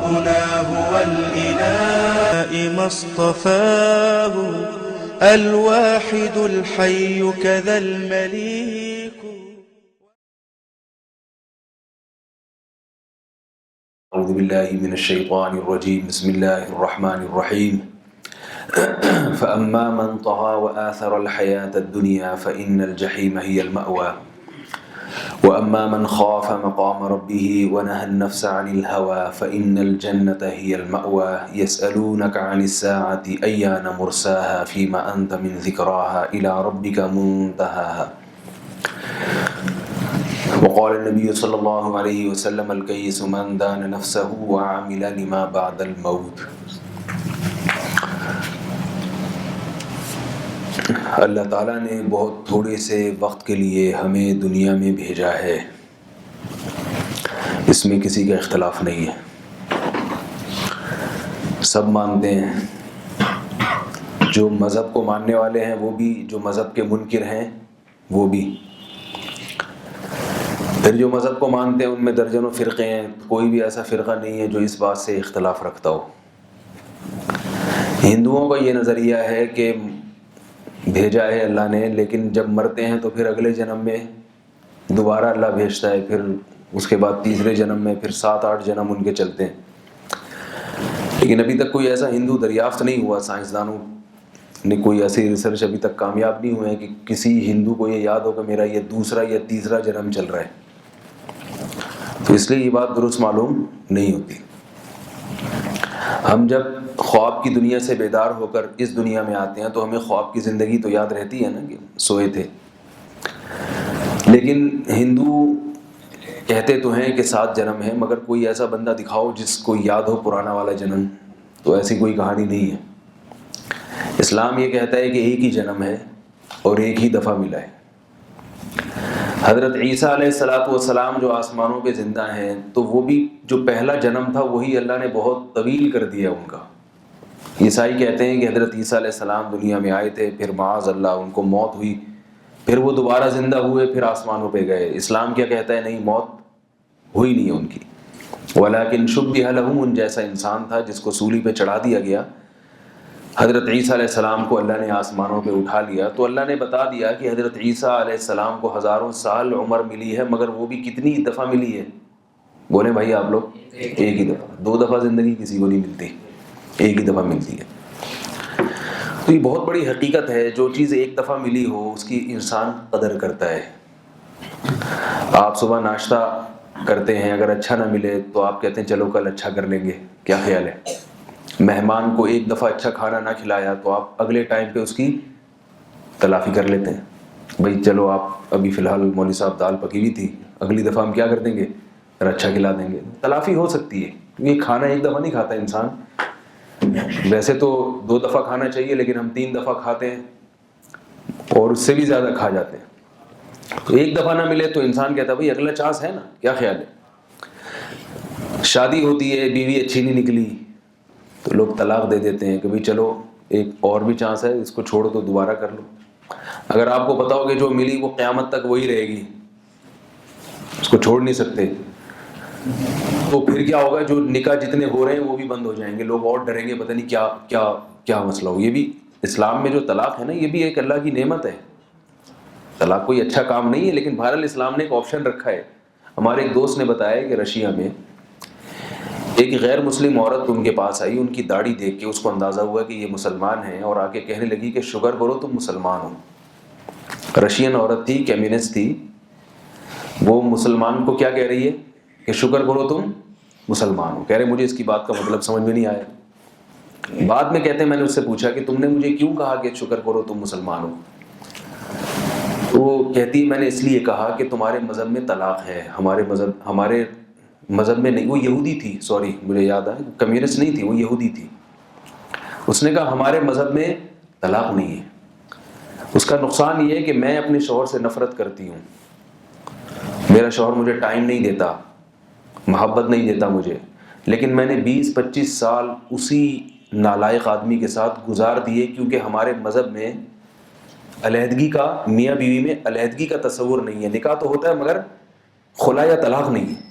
ربنا هو الإله ما اصطفاه الواحد الحي كذا المليك. أعوذ بالله من الشيطان الرجيم. بسم الله الرحمن الرحيم. فأما من طغى وآثر الحياة الدنيا فإن الجحيم هي المأوى وأما من خاف مقام ربه ونهى النفس عن الهوى فإن الجنة هي المأوى. يسألونك عن الساعة أيان مرساها فيما أنت من ذكراها إلى ربك منتهاها. وقال النبي صلى الله عليه وسلم الكيس من دان نفسه وعمل لما بعد الموت. اللہ تعالیٰ نے بہت تھوڑے سے وقت کے لیے ہمیں دنیا میں بھیجا ہے، اس میں کسی کا اختلاف نہیں ہے، سب مانتے ہیں، جو مذہب کو ماننے والے ہیں وہ بھی، جو مذہب کے منکر ہیں وہ بھی، پھر جو مذہب کو مانتے ہیں ان میں درجنوں فرقے ہیں، کوئی بھی ایسا فرقہ نہیں ہے جو اس بات سے اختلاف رکھتا ہو۔ ہندوؤں کا یہ نظریہ ہے کہ بھیجا ہے اللہ نے، لیکن جب مرتے ہیں تو پھر اگلے جنم میں دوبارہ اللہ بھیجتا ہے، پھر اس کے بعد تیسرے جنم میں پھر 7-8 جنم ان کے چلتے ہیں۔ لیکن ابھی تک کوئی ایسا ہندو دریافت نہیں ہوا، سائنسدانوں نے کوئی ایسی ریسرچ ابھی تک کامیاب نہیں ہوئے کہ کسی ہندو کو یہ یاد ہو کہ میرا یہ دوسرا یا تیسرا جنم چل رہا ہے، تو اس لیے یہ بات درست معلوم نہیں ہوتی۔ ہم جب خواب کی دنیا سے بیدار ہو کر اس دنیا میں آتے ہیں تو ہمیں خواب کی زندگی تو یاد رہتی ہے نا کہ سوئے تھے، لیکن ہندو کہتے تو ہیں کہ 7 جنم ہیں، مگر کوئی ایسا بندہ دکھاؤ جس کو یاد ہو پرانا والا جنم، تو ایسی کوئی کہانی نہیں ہے۔ اسلام یہ کہتا ہے کہ ایک ہی جنم ہے اور ایک ہی دفعہ ملا ہے۔ حضرت عیسیٰ علیہ السلام جو آسمانوں پہ زندہ ہیں، تو وہ بھی جو پہلا جنم تھا وہی اللہ نے بہت طویل کر دیا ان کا۔ عیسائی کہتے ہیں کہ حضرت عیسیٰ علیہ السلام دنیا میں آئے تھے، پھر معاذ اللہ ان کو موت ہوئی، پھر وہ دوبارہ زندہ ہوئے، پھر آسمانوں پہ گئے۔ اسلام کیا کہتا ہے؟ نہیں، موت ہوئی نہیں ان کی، ولیکن شبہ لہم، ان جیسا انسان تھا جس کو سولی پہ چڑھا دیا گیا۔ حضرت عیسیٰ علیہ السلام کو اللہ نے آسمانوں پہ اٹھا لیا، تو اللہ نے بتا دیا کہ حضرت عیسیٰ علیہ السلام کو ہزاروں سال عمر ملی ہے، مگر وہ بھی کتنی دفعہ ملی ہے؟ بولیں بھائی آپ لوگ؟ ایک ہی دفعہ۔ 2 دفعہ زندگی کسی کو نہیں ملتی، ایک ہی دفعہ ملتی ہے۔ تو یہ بہت بڑی حقیقت ہے، جو چیز ایک دفعہ ملی ہو اس کی انسان قدر کرتا ہے۔ آپ صبح ناشتہ کرتے ہیں، اگر اچھا نہ ملے تو آپ کہتے ہیں چلو کل اچھا کر لیں گے، کیا خیال ہے؟ مہمان کو ایک دفعہ اچھا کھانا نہ کھلایا تو آپ اگلے ٹائم پہ اس کی تلافی کر لیتے ہیں، بھائی چلو آپ ابھی فی الحال مولوی صاحب دال پکی ہوئی تھی، اگلی دفعہ ہم کیا کر دیں گے؟ اچھا کھلا دیں گے، تلافی ہو سکتی ہے، کیونکہ کھانا ایک دفعہ نہیں کھاتا انسان، ویسے تو 2 دفعہ کھانا چاہیے لیکن ہم 3 دفعہ کھاتے ہیں اور اس سے بھی زیادہ کھا جاتے ہیں۔ تو ایک دفعہ نہ ملے تو انسان کہتا ہے بھائی اگلا چانس ہے نا، کیا خیال ہے؟ شادی ہوتی ہے، بیوی اچھی نہیں نکلی تو لوگ طلاق دے دیتے ہیں کہ بھائی چلو ایک اور بھی چانس ہے، اس کو چھوڑو تو دوبارہ کر لو۔ اگر آپ کو پتا ہو کہ جو ملی وہ قیامت تک وہی رہے گی، اس کو چھوڑ نہیں سکتے، تو پھر کیا ہوگا؟ جو نکاح جتنے ہو رہے ہیں وہ بھی بند ہو جائیں گے، لوگ اور ڈریں گے پتہ نہیں کیا کیا کیا مسئلہ ہو۔ یہ بھی اسلام میں جو طلاق ہے نا، یہ بھی ایک اللہ کی نعمت ہے۔ طلاق کوئی اچھا کام نہیں ہے، لیکن بہرحال اسلام نے ایک آپشن رکھا ہے۔ ہمارے ایک دوست نے بتایا کہ رشیا میں ایک غیر مسلم عورت ان کے پاس آئی، ان کی داڑھی دیکھ کے اس کو اندازہ ہوا کہ یہ مسلمان ہیں، اور آ کے کہنے لگی کہ شکر کرو تم مسلمان ہو۔ رشین عورت تھی، کمیونسٹ تھی، وہ مسلمان کو کیا کہہ رہی ہے کہ شکر کرو تم مسلمان ہو۔ کہہ رہے مجھے اس کی بات کا مطلب سمجھ میں نہیں آیا۔ بعد میں کہتے ہیں میں نے اس سے پوچھا کہ تم نے مجھے کیوں کہا کہ شکر کرو تم مسلمان ہو؟ تو وہ کہتی میں نے اس لیے کہا کہ تمہارے مذہب میں طلاق ہے، ہمارے مذہب میں نہیں۔ وہ یہودی تھی، سوری مجھے یاد آیا، کمیونسٹ نہیں تھی، وہ یہودی تھی۔ اس نے کہا ہمارے مذہب میں طلاق نہیں ہے۔ اس کا نقصان یہ ہے کہ میں اپنے شوہر سے نفرت کرتی ہوں، میرا شوہر مجھے ٹائم نہیں دیتا، محبت نہیں دیتا مجھے، لیکن میں نے 20-25 سال اسی نالائق آدمی کے ساتھ گزار دیے، کیونکہ ہمارے مذہب میں علیحدگی کا، میاں بیوی میں علیحدگی کا تصور نہیں ہے۔ نکاح تو ہوتا ہے مگر خلا یا طلاق نہیں ہے۔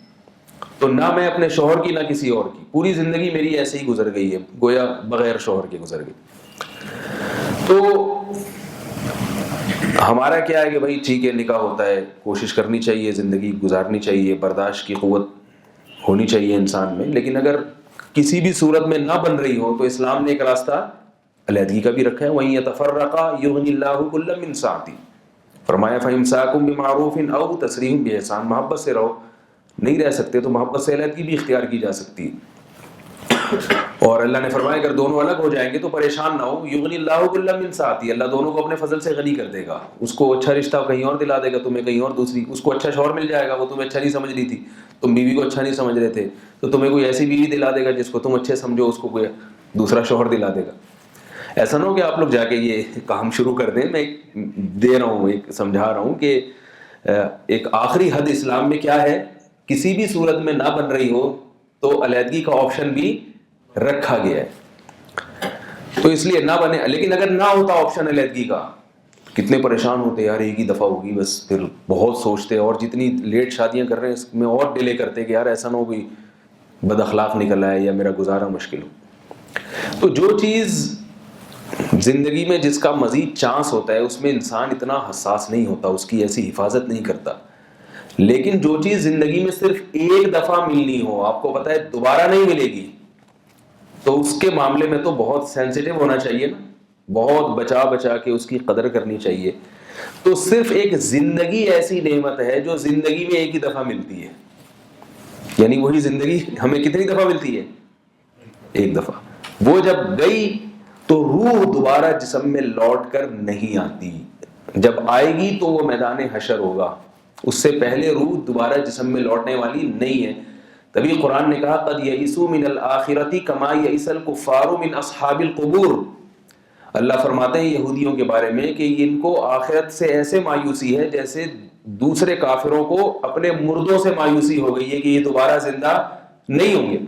تو نہ میں اپنے شوہر کی نہ کسی اور کی، پوری زندگی میری ایسے ہی گزر گئی ہے، گویا بغیر شوہر کے گزر گئی۔ تو ہمارا کیا ہے کہ بھائی ٹھیک ہے، نکاح ہوتا ہے، کوشش کرنی چاہیے، زندگی گزارنی چاہیے، برداشت کی قوت ہونی چاہیے انسان میں، لیکن اگر کسی بھی صورت میں نہ بن رہی ہو تو اسلام نے ایک راستہ علیحدگی کا بھی رکھا ہے، وَإِن يَتَفَرَّقَا يُغْنِ اللَّهُ كُلًّا مِن سَعَتِهِ، فرمایا فَإِمْسَاكٌ بِمَعْرُوفٍ أَوْ تَسْرِيحٌ بِإِحْسَان، محبت سے رہو، نہیں رہ سکتے تو محبت سے علیحدگی بھی اختیار کی جا سکتی ہے۔ اور اللہ نے فرمایا اگر دونوں الگ ہو جائیں گے تو پریشان نہ ہو، یغنی اللہ کلا من سعتی، اللہ دونوں کو اپنے فضل سے غنی کر دے گا، اس کو اچھا رشتہ کہیں اور دلا دے گا، تمہیں کہیں اور دوسری، اس کو اچھا شوہر مل جائے گا، وہ تمہیں اچھا نہیں سمجھ رہی تھی، تم بیوی کو اچھا نہیں سمجھ رہے تھے تو تمہیں کوئی ایسی بیوی دلا دے گا جس کو تم اچھے سمجھو، اس کو کوئی دوسرا شوہر دلا دے گا۔ ایسا نہ ہو کہ آپ لوگ جا کے یہ کام شروع کر دیں، میں دے رہا ہوں، ایک سمجھا رہا ہوں کہ ایک آخری حد اسلام میں کیا ہے، کسی بھی صورت میں نہ بن رہی ہو تو علیحدگی کا آپشن بھی رکھا گیا ہے، تو اس لیے نہ بنے۔ لیکن اگر نہ ہوتا آپشن علیحدگی کا، کتنے پریشان ہوتے یار، ایک ہی دفعہ ہوگی بس، پھر بہت سوچتے، اور جتنی لیٹ شادیاں کر رہے ہیں اس میں اور ڈیلے کرتے کہ یار ایسا نہ ہو کوئی بد اخلاق نکل آئے یا میرا گزارا مشکل ہو۔ تو جو چیز زندگی میں جس کا مزید چانس ہوتا ہے اس میں انسان اتنا حساس نہیں ہوتا، اس کی ایسی حفاظت نہیں کرتا، لیکن جو چیز زندگی میں صرف ایک دفعہ ملنی ہو، آپ کو پتہ ہے دوبارہ نہیں ملے گی، تو اس کے معاملے میں تو بہت سینسیٹیو ہونا چاہیے نا، بہت بچا بچا کے اس کی قدر کرنی چاہیے۔ تو صرف ایک زندگی ایسی نعمت ہے جو زندگی میں ایک ہی دفعہ ملتی ہے، یعنی وہی زندگی ہمیں کتنی دفعہ ملتی ہے؟ ایک دفعہ۔ وہ جب گئی تو روح دوبارہ جسم میں لوٹ کر نہیں آتی، جب آئے گی تو وہ میدان حشر ہوگا، اس سے پہلے روح دوبارہ جسم میں لوٹنے والی نہیں ہے۔ تبھی قرآن نے کہا قد یئسوا من الآخرۃ کما یئس الکفار من اصحاب القبور، اللہ فرماتے ہیں یہودیوں کے بارے میں کہ ان کو آخرت سے ایسے مایوسی ہے جیسے دوسرے کافروں کو اپنے مردوں سے مایوسی ہو گئی ہے کہ یہ دوبارہ زندہ نہیں ہوں گے۔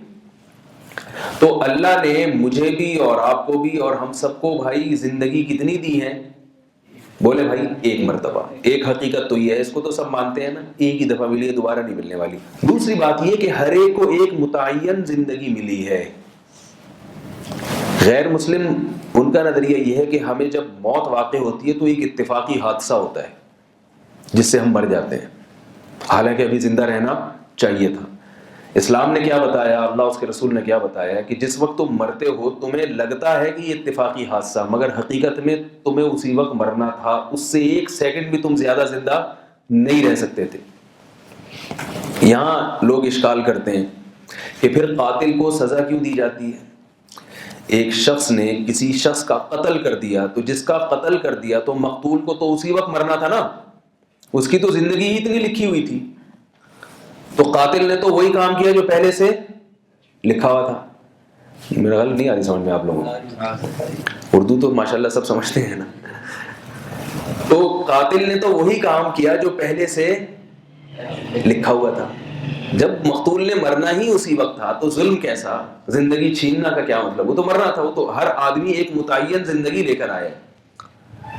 تو اللہ نے مجھے بھی اور آپ کو بھی اور ہم سب کو بھائی زندگی کتنی دی ہے؟ بولے بھائی ایک مرتبہ۔ ایک حقیقت تو یہ ہے، اس کو تو سب مانتے ہیں نا، ایک ہی دفعہ ملی ہے، دوبارہ نہیں ملنے والی۔ دوسری بات یہ کہ ہر ایک کو ایک متعین زندگی ملی ہے۔ غیر مسلم ان کا نظریہ یہ ہے کہ ہمیں جب موت واقع ہوتی ہے تو ایک اتفاقی حادثہ ہوتا ہے جس سے ہم مر جاتے ہیں، حالانکہ ابھی زندہ رہنا چاہیے تھا۔ اسلام نے کیا بتایا، اللہ اس کے رسول نے کیا بتایا کہ جس وقت تم مرتے ہو تمہیں لگتا ہے کہ یہ اتفاقی حادثہ، مگر حقیقت میں تمہیں اسی وقت مرنا تھا، اس سے ایک سیکنڈ بھی تم زیادہ زندہ نہیں رہ سکتے تھے۔ یہاں لوگ اشکال کرتے ہیں کہ پھر قاتل کو سزا کیوں دی جاتی ہے؟ ایک شخص نے کسی شخص کا قتل کر دیا تو جس کا قتل کر دیا تو مقتول کو تو اسی وقت مرنا تھا نا، اس کی تو زندگی ہی اتنی لکھی ہوئی تھی، تو قاتل نے تو وہی کام کیا جو پہلے سے لکھا ہوا تھا۔ میرا غلط نہیں آ رہی سمجھ میں آپ لوگوں کو؟ اردو تو ماشاءاللہ سب سمجھتے ہیں نا۔ تو قاتل نے تو وہی کام کیا جو پہلے سے لکھا ہوا تھا۔ جب مقتول نے مرنا ہی اسی وقت تھا تو ظلم کیسا؟ زندگی چھیننا کا کیا مطلب؟ وہ تو مرنا تھا، وہ تو ہر آدمی ایک متعین زندگی لے کر آئے۔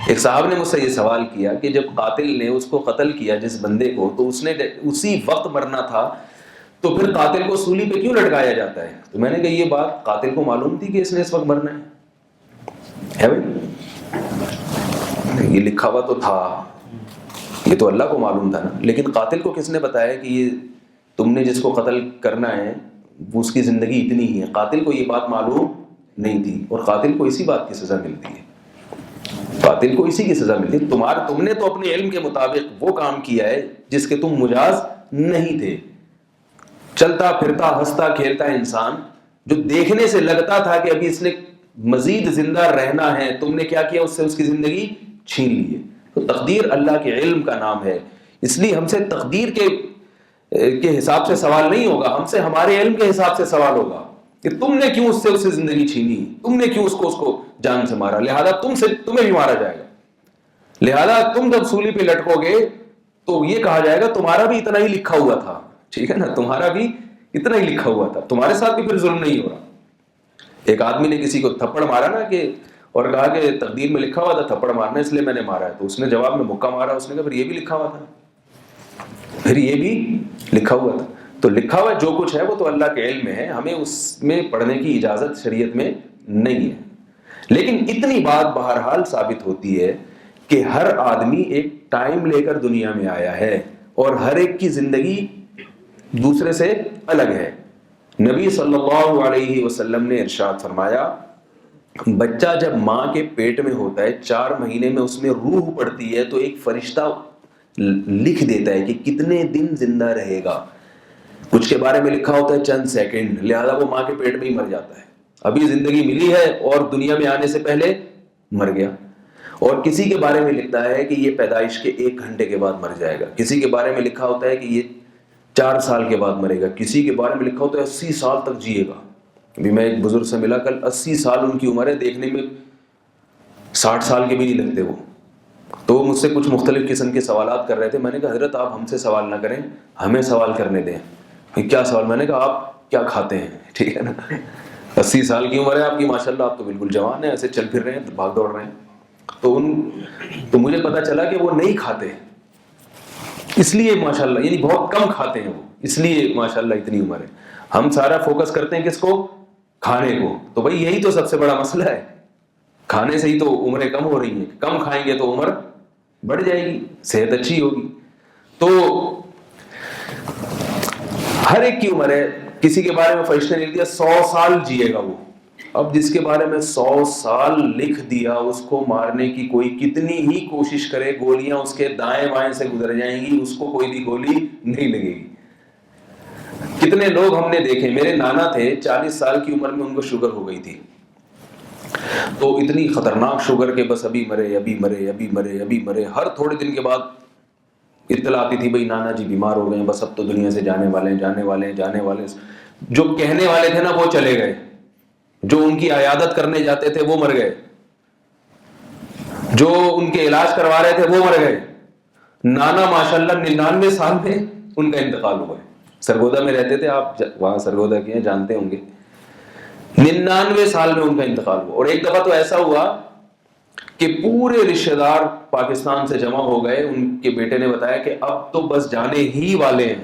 ایک صاحب نے مجھ سے یہ سوال کیا کہ جب قاتل نے اس کو قتل کیا جس بندے کو، تو اس نے اسی وقت مرنا تھا، تو پھر قاتل کو سولی پہ کیوں لٹکایا جاتا ہے؟ تو میں نے کہا یہ بات قاتل کو معلوم تھی کہ اس نے اس وقت مرنا ہے بھائی، یہ لکھا ہوا تو تھا، یہ تو اللہ کو معلوم تھا نا، لیکن قاتل کو کس نے بتایا کہ یہ تم نے جس کو قتل کرنا ہے وہ اس کی زندگی اتنی ہی ہے؟ قاتل کو یہ بات معلوم نہیں تھی، اور قاتل کو اسی بات کی سزا ملتی ہے، قاتل کو اسی کی سزا ملتی ہے۔ تم نے تو اپنے علم کے مطابق وہ کام کیا ہے جس کے تم مجاز نہیں تھے۔ چلتا پھرتا ہنستا کھیلتا انسان جو دیکھنے سے لگتا تھا کہ ابھی اس نے مزید زندہ رہنا ہے، تم نے کیا کیا؟ اس سے اس کی زندگی چھین لی ہے۔ تو تقدیر اللہ کے علم کا نام ہے، اس لیے ہم سے تقدیر کے حساب سے سوال نہیں ہوگا، ہم سے ہمارے علم کے حساب سے سوال ہوگا کہ تم نے کیوں اس سے زندگی چھینی، تم نے کیوں اس کو جان سے مارا، لہذا تمہیں بھی مارا جائے گا، لہذا تم جب سولی پہ لٹکو گے تو یہ کہا جائے گا تمہارا بھی اتنا ہی لکھا ہوا تھا، ٹھیک ہے نا، تمہارا بھی اتنا ہی لکھا ہوا تھا، تمہارے ساتھ بھی پھر ظلم نہیں ہو رہا۔ ایک آدمی نے کسی کو تھپڑ مارا نا کہ اور کہا کہ تقدیر میں لکھا ہوا تھا تھپڑ مارنا، اس لیے میں نے مارا ہے، تو اس نے جواب میں مکہ مارا، اس نے کہا پھر یہ بھی لکھا ہوا تھا، پھر یہ بھی لکھا ہوا تھا۔ تو لکھا ہوا جو کچھ ہے وہ تو اللہ کے علم میں ہے, ہمیں اس میں پڑھنے کی اجازت شریعت میں نہیں ہے. لیکن اتنی بات بہرحال ثابت ہوتی ہے کہ ہر آدمی ایک ٹائم لے کر دنیا میں آیا ہے اور ہر ایک کی زندگی دوسرے سے الگ ہے. نبی صلی اللہ علیہ وسلم نے ارشاد فرمایا, بچہ جب ماں کے پیٹ میں ہوتا ہے 4 مہینے میں اس میں روح پڑتی ہے تو ایک فرشتہ لکھ دیتا ہے کہ کتنے دن زندہ رہے گا. کچھ کے بارے میں لکھا ہوتا ہے چند سیکنڈ, لہذا وہ ماں کے پیٹ میں ہی مر جاتا ہے. ابھی زندگی ملی ہے اور دنیا میں آنے سے پہلے مر گیا. اور کسی کے بارے میں لکھتا ہے کہ یہ پیدائش کے 1 گھنٹے کے بعد مر جائے گا. کسی کے بارے میں لکھا ہوتا ہے کہ یہ 4 سال کے بعد مرے گا. کسی کے بارے میں لکھا ہوتا ہے 80 سال تک جیے گا. ابھی میں ایک بزرگ سے ملا کل, 80 سال ان کی عمر ہے, دیکھنے میں 60 سال کے بھی نہیں لگتے وہ. تو وہ مجھ سے کچھ مختلف قسم کے سوالات کر رہے تھے. میں نے کہا حضرت آپ ہم سے سوال نہ کریں, ہمیں سوال کرنے دیں. کیا سوال؟ میں نے کہا آپ کیا کھاتے ہیں, ٹھیک ہے نا. 80 سال کی عمر ہے آپ کی, ماشاءاللہ آپ تو بالکل جوان ہیں, ایسے چل پھر رہے ہیں, بھاگ دوڑ رہے ہیں. تو مجھے پتا چلا کہ وہ نہیں کھاتے, اس لیے ماشاءاللہ, یعنی بہت کم کھاتے ہیں وہ, اس لیے ماشاءاللہ اتنی عمر ہے. ہم سارا فوکس کرتے ہیں کس کو؟ کھانے کو. تو بھائی یہی تو سب سے بڑا مسئلہ ہے, کھانے سے ہی تو عمریں کم ہو رہی ہیں. کم کھائیں گے تو عمر بڑھ جائے گی, صحت اچھی ہوگی. تو ہر ایک کی عمر ہے. کسی کے بارے میں فرشتے نے لکھ دیا 100 سال جیے گا وہ. اب جس کے بارے میں 100 سال لکھ دیا, اس کو مارنے کی کوئی کتنی ہی کوشش کرے, گولیاں اس کے دائیں بائیں سے گزر جائیں گی, اس کو کوئی بھی گولی نہیں لگے گی. کتنے لوگ ہم نے دیکھے, میرے نانا تھے 40 سال کی عمر میں ان کو شوگر ہو گئی تھی. تو اتنی خطرناک شوگر کہ بس ابھی مرے ابھی مرے ابھی مرے ابھی مرے. ہر تھوڑے دن کے بعد اطلاع آتی تھی بھائی نانا جی بیمار ہو گئے ہیں, بس اب تو دنیا سے جانے والے ہیں جانے والے ہیں جانے والے ہیں. جو کہنے والے تھے نا وہ چلے گئے, جو ان کی عیادت کرنے جاتے تھے وہ مر گئے, جو ان کے علاج کروا رہے تھے وہ مر گئے. نانا ماشاءاللہ 99 سال میں ان کا انتقال ہوا ہے. سرگودا میں رہتے تھے, آپ وہاں سرگودا کے ہیں, جانتے ہوں گے. 99 سال میں ان کا انتقال ہوا. اور ایک دفعہ تو ایسا ہوا کہ پورے رشتہ دار پاکستان سے جمع ہو گئے. ان کے بیٹے نے بتایا کہ اب تو بس جانے ہی والے ہیں.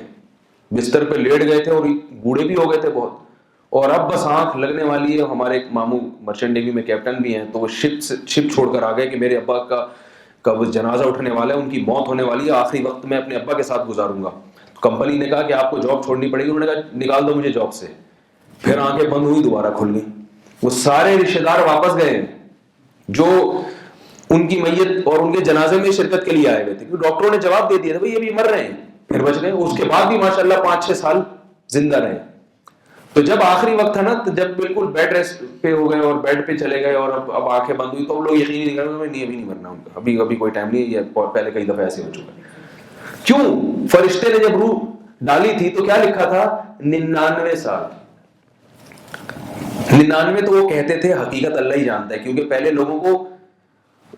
بستر پہ لیٹ گئے تھے اور بوڑھے بھی ہو گئے تھے بہت, اور اب بس آنکھ لگنے والی ہے. ہمارے ایک ماموں مرچنٹ نیوی میں کیپٹن بھی ہیں, تو وہ شپ چھوڑ کر آ گئے کہ میرے ابا کا وہ جنازہ اٹھنے والا ہے, ان کی موت ہونے والی ہے, آخری وقت میں اپنے ابا کے ساتھ گزاروں گا. کمپنی نے کہا کہ آپ کو جاب چھوڑنی پڑے گی. انہوں نے کہا نکال دو مجھے جاب سے. پھر آنکھیں بند ہوئی, دوبارہ کھل گئی. وہ سارے رشتہ دار واپس گئے جو ان کی میت اور ان کے جنازے میں شرکت کے لیے آئے ہوئے تھے, کیونکہ ڈاکٹروں نے جواب دے دیا تھا بھائی ابھی مر رہے ہیں, پھر بچ گئے. اس کے بعد بھی ماشاءاللہ 5-6 سال زندہ رہے. تو جب آخری وقت تھا نا, تو جب بالکل بیڈ ریسٹ پہ ہو گئے اور بیڈ پہ چلے گئے اور اب آنکھیں بند ہوئی, تو لوگ یقین نہیں کر رہے ابھی نہیں مرنا ان کا, ابھی کوئی ٹائم نہیں ہے, یہ پہلے کئی دفعہ ایسے ہو چکا ہے. کیوں؟ فرشتے نے جب روح ڈالی تھی تو کیا لکھا تھا؟ 99 سال. 99 تو وہ کہتے تھے, حقیقت اللہ ہی جانتا ہے, کیونکہ پہلے لوگوں کو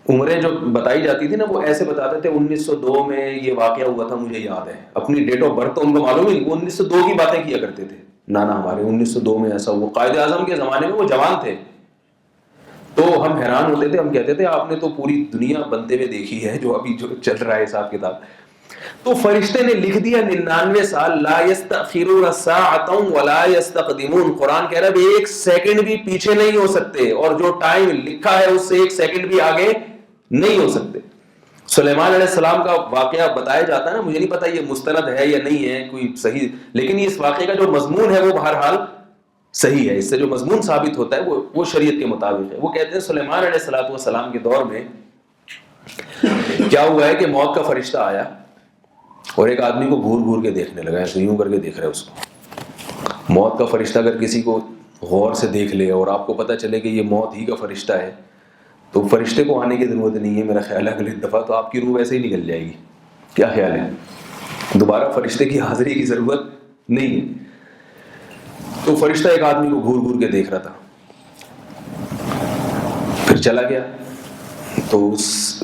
عمریں جو بتائی جاتی تھی نا وہ ایسے بتاتے تھے 1902 میں یہ واقعہ ہوا تھا, مجھے یاد ہے. اپنی ڈیٹ آف برتھ تو ان کو معلوم ہی نہیں, وہ 1902 کی باتیں کیا کرتے تھے. نانا ہمارے 1902 میں ایسا ہوا. قائد اعظم کے زمانے میں وہ جوان تھے, تو ہم حیران ہوتے تھے. ہم کہتے تھے آپ نے تو پوری دنیا بنتے ہوئے دیکھی ہے, جو ابھی جو چل رہا ہے حساب کتاب. تو فرشتے نے لکھ دیا 99 سال. لا یستأخرون ساعۃ ولا یستقدمون. قرآن کہہ رہا ہے 1 سیکنڈ بھی پیچھے نہیں ہو سکتے, اور جو ٹائم لکھا ہے اس سے 1 سیکنڈ بھی آگے نہیں ہو سکتے. سلیمان علیہ السلام کا واقعہ بتایا جاتا ہے نا, مجھے نہیں پتا یہ مستند ہے یا نہیں ہے کوئی صحیح, لیکن اس واقعے کا جو مضمون ہے وہ بہرحال صحیح ہے. اس سے جو مضمون ثابت ہوتا ہے وہ شریعت کے مطابق ہے. وہ کہتے ہیں سلیمان علیہ السلام کے دور میں کیا ہوا ہے کہ موت کا فرشتہ آیا اور ایک آدمی کو گھور گھور کے دیکھنے لگا, ایسے یوں کر کے دیکھ رہا ہے اس کو. موت کا فرشتہ اگر کسی کو غور سے دیکھ لے اور آپ کو پتہ چلے کہ یہ موت ہی کا فرشتہ ہے, تو فرشتے کو آنے کی ضرورت نہیں ہے. میرا خیال ہے اگلی دفعہ تو آپ کی روح ویسے ہی نکل جائے گی. کیا خیال ہے؟ دوبارہ فرشتے کی حاضری کی ضرورت نہیں ہے. تو فرشتہ ایک آدمی کو گھور گھور کے دیکھ رہا تھا, پھر چلا گیا. تو اس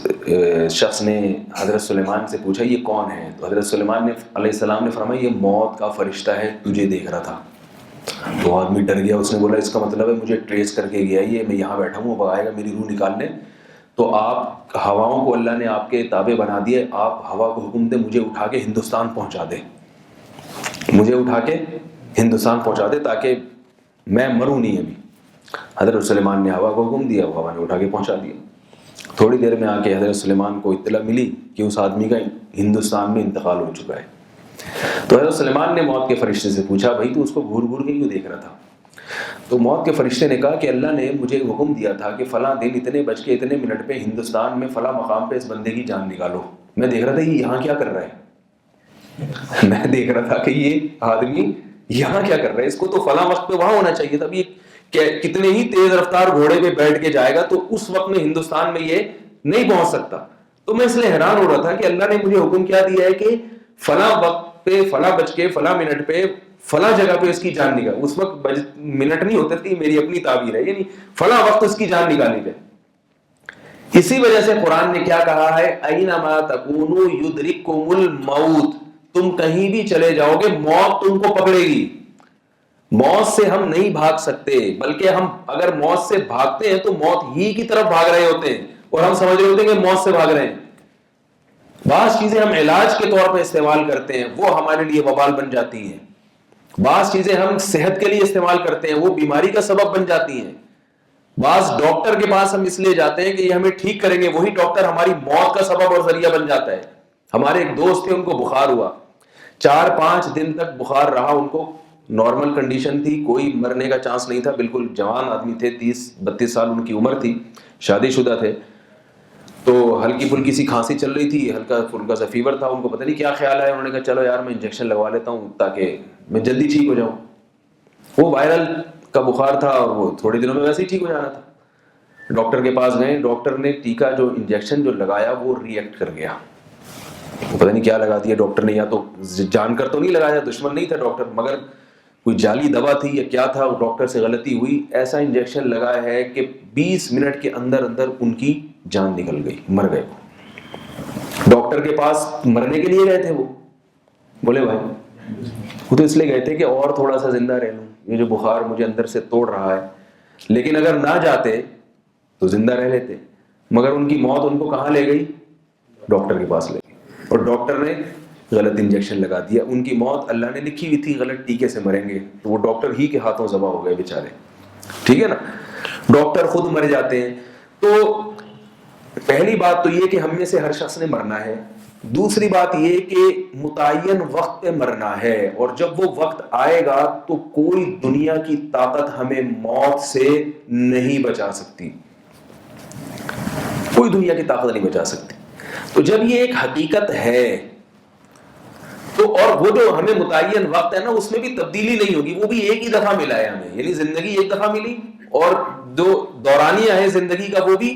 شخص نے حضرت سلیمان سے پوچھا یہ کون ہے؟ تو حضرت سلیمان نے علیہ السلام نے فرمایا یہ موت کا فرشتہ ہے, تجھے دیکھ رہا تھا. تو آدمی ڈر گیا. اس نے بولا اس کا مطلب ہے مجھے ٹریس کر کے گیا, یہ میں یہاں بیٹھا ہوں, وہ آئے گا میری روح نکالنے. تو آپ ہواؤں کو اللہ نے آپ کے تابع بنا دیے, آپ ہوا کو حکم دے مجھے اٹھا کے ہندوستان پہنچا دے. مجھے اٹھا کے ہندوستان پہنچا دے تاکہ میں مروں نہیں ابھی. حضرت سلیمان نے ہوا کو حکم دیا, وہ ہوا نے اٹھا کے پہنچا دیا. تھوڑی دیر میں آ کے حضرت سلیمان کو اطلاع ملی کہ اس آدمی کا ہندوستان میں انتقال ہو چکا ہے. تو حضرت سلیمان نے موت کے فرشتے سے پوچھا, بھائی تو اس کو گھور گھور کے کیوں دیکھ رہا تھا؟ تو موت کے فرشتے نے کہا کہ اللہ نے مجھے حکم دیا تھا کہ فلاں دن اتنے بج کے اتنے منٹ پہ ہندوستان میں فلاں مقام پہ اس بندے کی جان نکالو. میں دیکھ رہا تھا یہ یہاں کیا کر رہا ہے, میں دیکھ رہا تھا کہ یہ آدمی یہاں کیا کر رہا ہے, اس کو تو فلاں وقت پہ وہاں ہونا چاہیے تھا. اب یہ کتنے ہی تیز رفتار گھوڑے پہ بیٹھ کے جائے گا تو اس وقت میں ہندوستان میں یہ نہیں پہنچ سکتا. تو میں اس لیے حیران ہو رہا تھا کہ اللہ نے مجھے حکم کیا دیا ہے کہ فلاں وقت پہ فلاں بج کے فلاں منٹ پہ فلاں جگہ پہ اس کی جان نکال. اس وقت منٹ نہیں ہوتے تھے, میری اپنی تعبیر ہے, یعنی فلاں وقت اس کی جان نکالی جائے. اسی وجہ سے قرآن نے کیا کہا ہے, اینما تکونوا یدرککم الموت, تم کہیں بھی چلے جاؤ گے موت تم کو پکڑے گی. موت سے ہم نہیں بھاگ سکتے, بلکہ ہم اگر موت سے بھاگتے ہیں تو موت ہی کی طرف بھاگ رہے ہوتے ہیں اور ہم سمجھ رہے ہوتے ہیں کہ موت سے بھاگ رہے ہیں. بعض چیزیں ہم علاج کے طور پہ استعمال کرتے ہیں, وہ ہمارے لیے وبال بن جاتی ہیں. بعض چیزیں ہم صحت کے لیے استعمال کرتے ہیں, وہ بیماری کا سبب بن جاتی ہیں. بعض ڈاکٹر کے پاس ہم اس لیے جاتے ہیں کہ یہ ہمیں ٹھیک کریں گے, وہی ڈاکٹر ہماری موت کا سبب اور ذریعہ بن جاتا ہے. ہمارے ایک دوست تھے, ان کو بخار ہوا, 4-5 دن تک بخار رہا. ان کو نارمل کنڈیشن تھی, کوئی مرنے کا چانس نہیں تھا, بالکل جوان آدمی تھے, 30-32 سال ان کی عمر تھی, شادی شدہ تھے. تو ہلکی پھلکی سی کھانسی چل رہی تھی, ہلکا پھلکا سا فیور تھا. ان کو پتہ نہیں کیا خیال آیا, انہوں نے کہا چلو یار میں انجیکشن لگوا لیتا ہوں تاکہ میں جلدی ٹھیک ہو جاؤں. وہ وائرل کا بخار تھا اور وہ تھوڑے دنوں میں ویسے ہی ٹھیک ہو جانا تھا. ڈاکٹر کے پاس گئے, ڈاکٹر نے ٹیکا جو انجیکشن جو لگایا وہ ری ایکٹ کر گیا. وہ پتہ نہیں کیا لگا دیا ڈاکٹر نے, یا تو جان کر تو نہیں لگایا, دشمن نہیں تھا ڈاکٹر, مگر کوئی جعلی دوا تھی یا کیا تھا, ڈاکٹر سے غلطی ہوئی. ایسا انجیکشن لگا ہے کہ 20 منٹ کے اندر اندر ان کی جان نکل گئی, مر گئے. ڈاکٹر کے پاس مرنے کے لیے گئے تھے, وہ بولے بھائی وہ تو اس لیے گئے تھے کہ اور تھوڑا سا زندہ رہ لوں, یہ جو بخار مجھے اندر سے توڑ رہا ہے. لیکن اگر نہ جاتے تو زندہ رہ لیتے. مگر ان کی موت ان کو کہاں لے گئی, ڈاکٹر کے پاس لے گئی, اور ڈاکٹر نے غلط انجیکشن لگا دیا. ان کی موت اللہ نے لکھی ہوئی تھی غلط ٹیکے سے مریں گے, تو وہ ڈاکٹر ہی کے ہاتھوں ذبح ہو گئے بیچارے. ٹھیک ہے نا, ڈاکٹر خود مر جاتے ہیں. تو پہلی بات تو یہ کہ ہم میں سے ہر شخص نے مرنا ہے. دوسری بات یہ کہ متعین وقت پہ مرنا ہے, اور جب وہ وقت آئے گا تو کوئی دنیا کی طاقت ہمیں موت سے نہیں بچا سکتی, کوئی دنیا کی طاقت نہیں بچا سکتی. تو جب یہ ایک حقیقت ہے تو, اور وہ جو ہمیں متعین وقت ہے نا اس میں بھی تبدیلی نہیں ہوگی, وہ بھی ایک ہی دفعہ ملا ہے ہمیں, یعنی زندگی ایک دفعہ ملی, اور جو دورانیہ ہے زندگی کا وہ بھی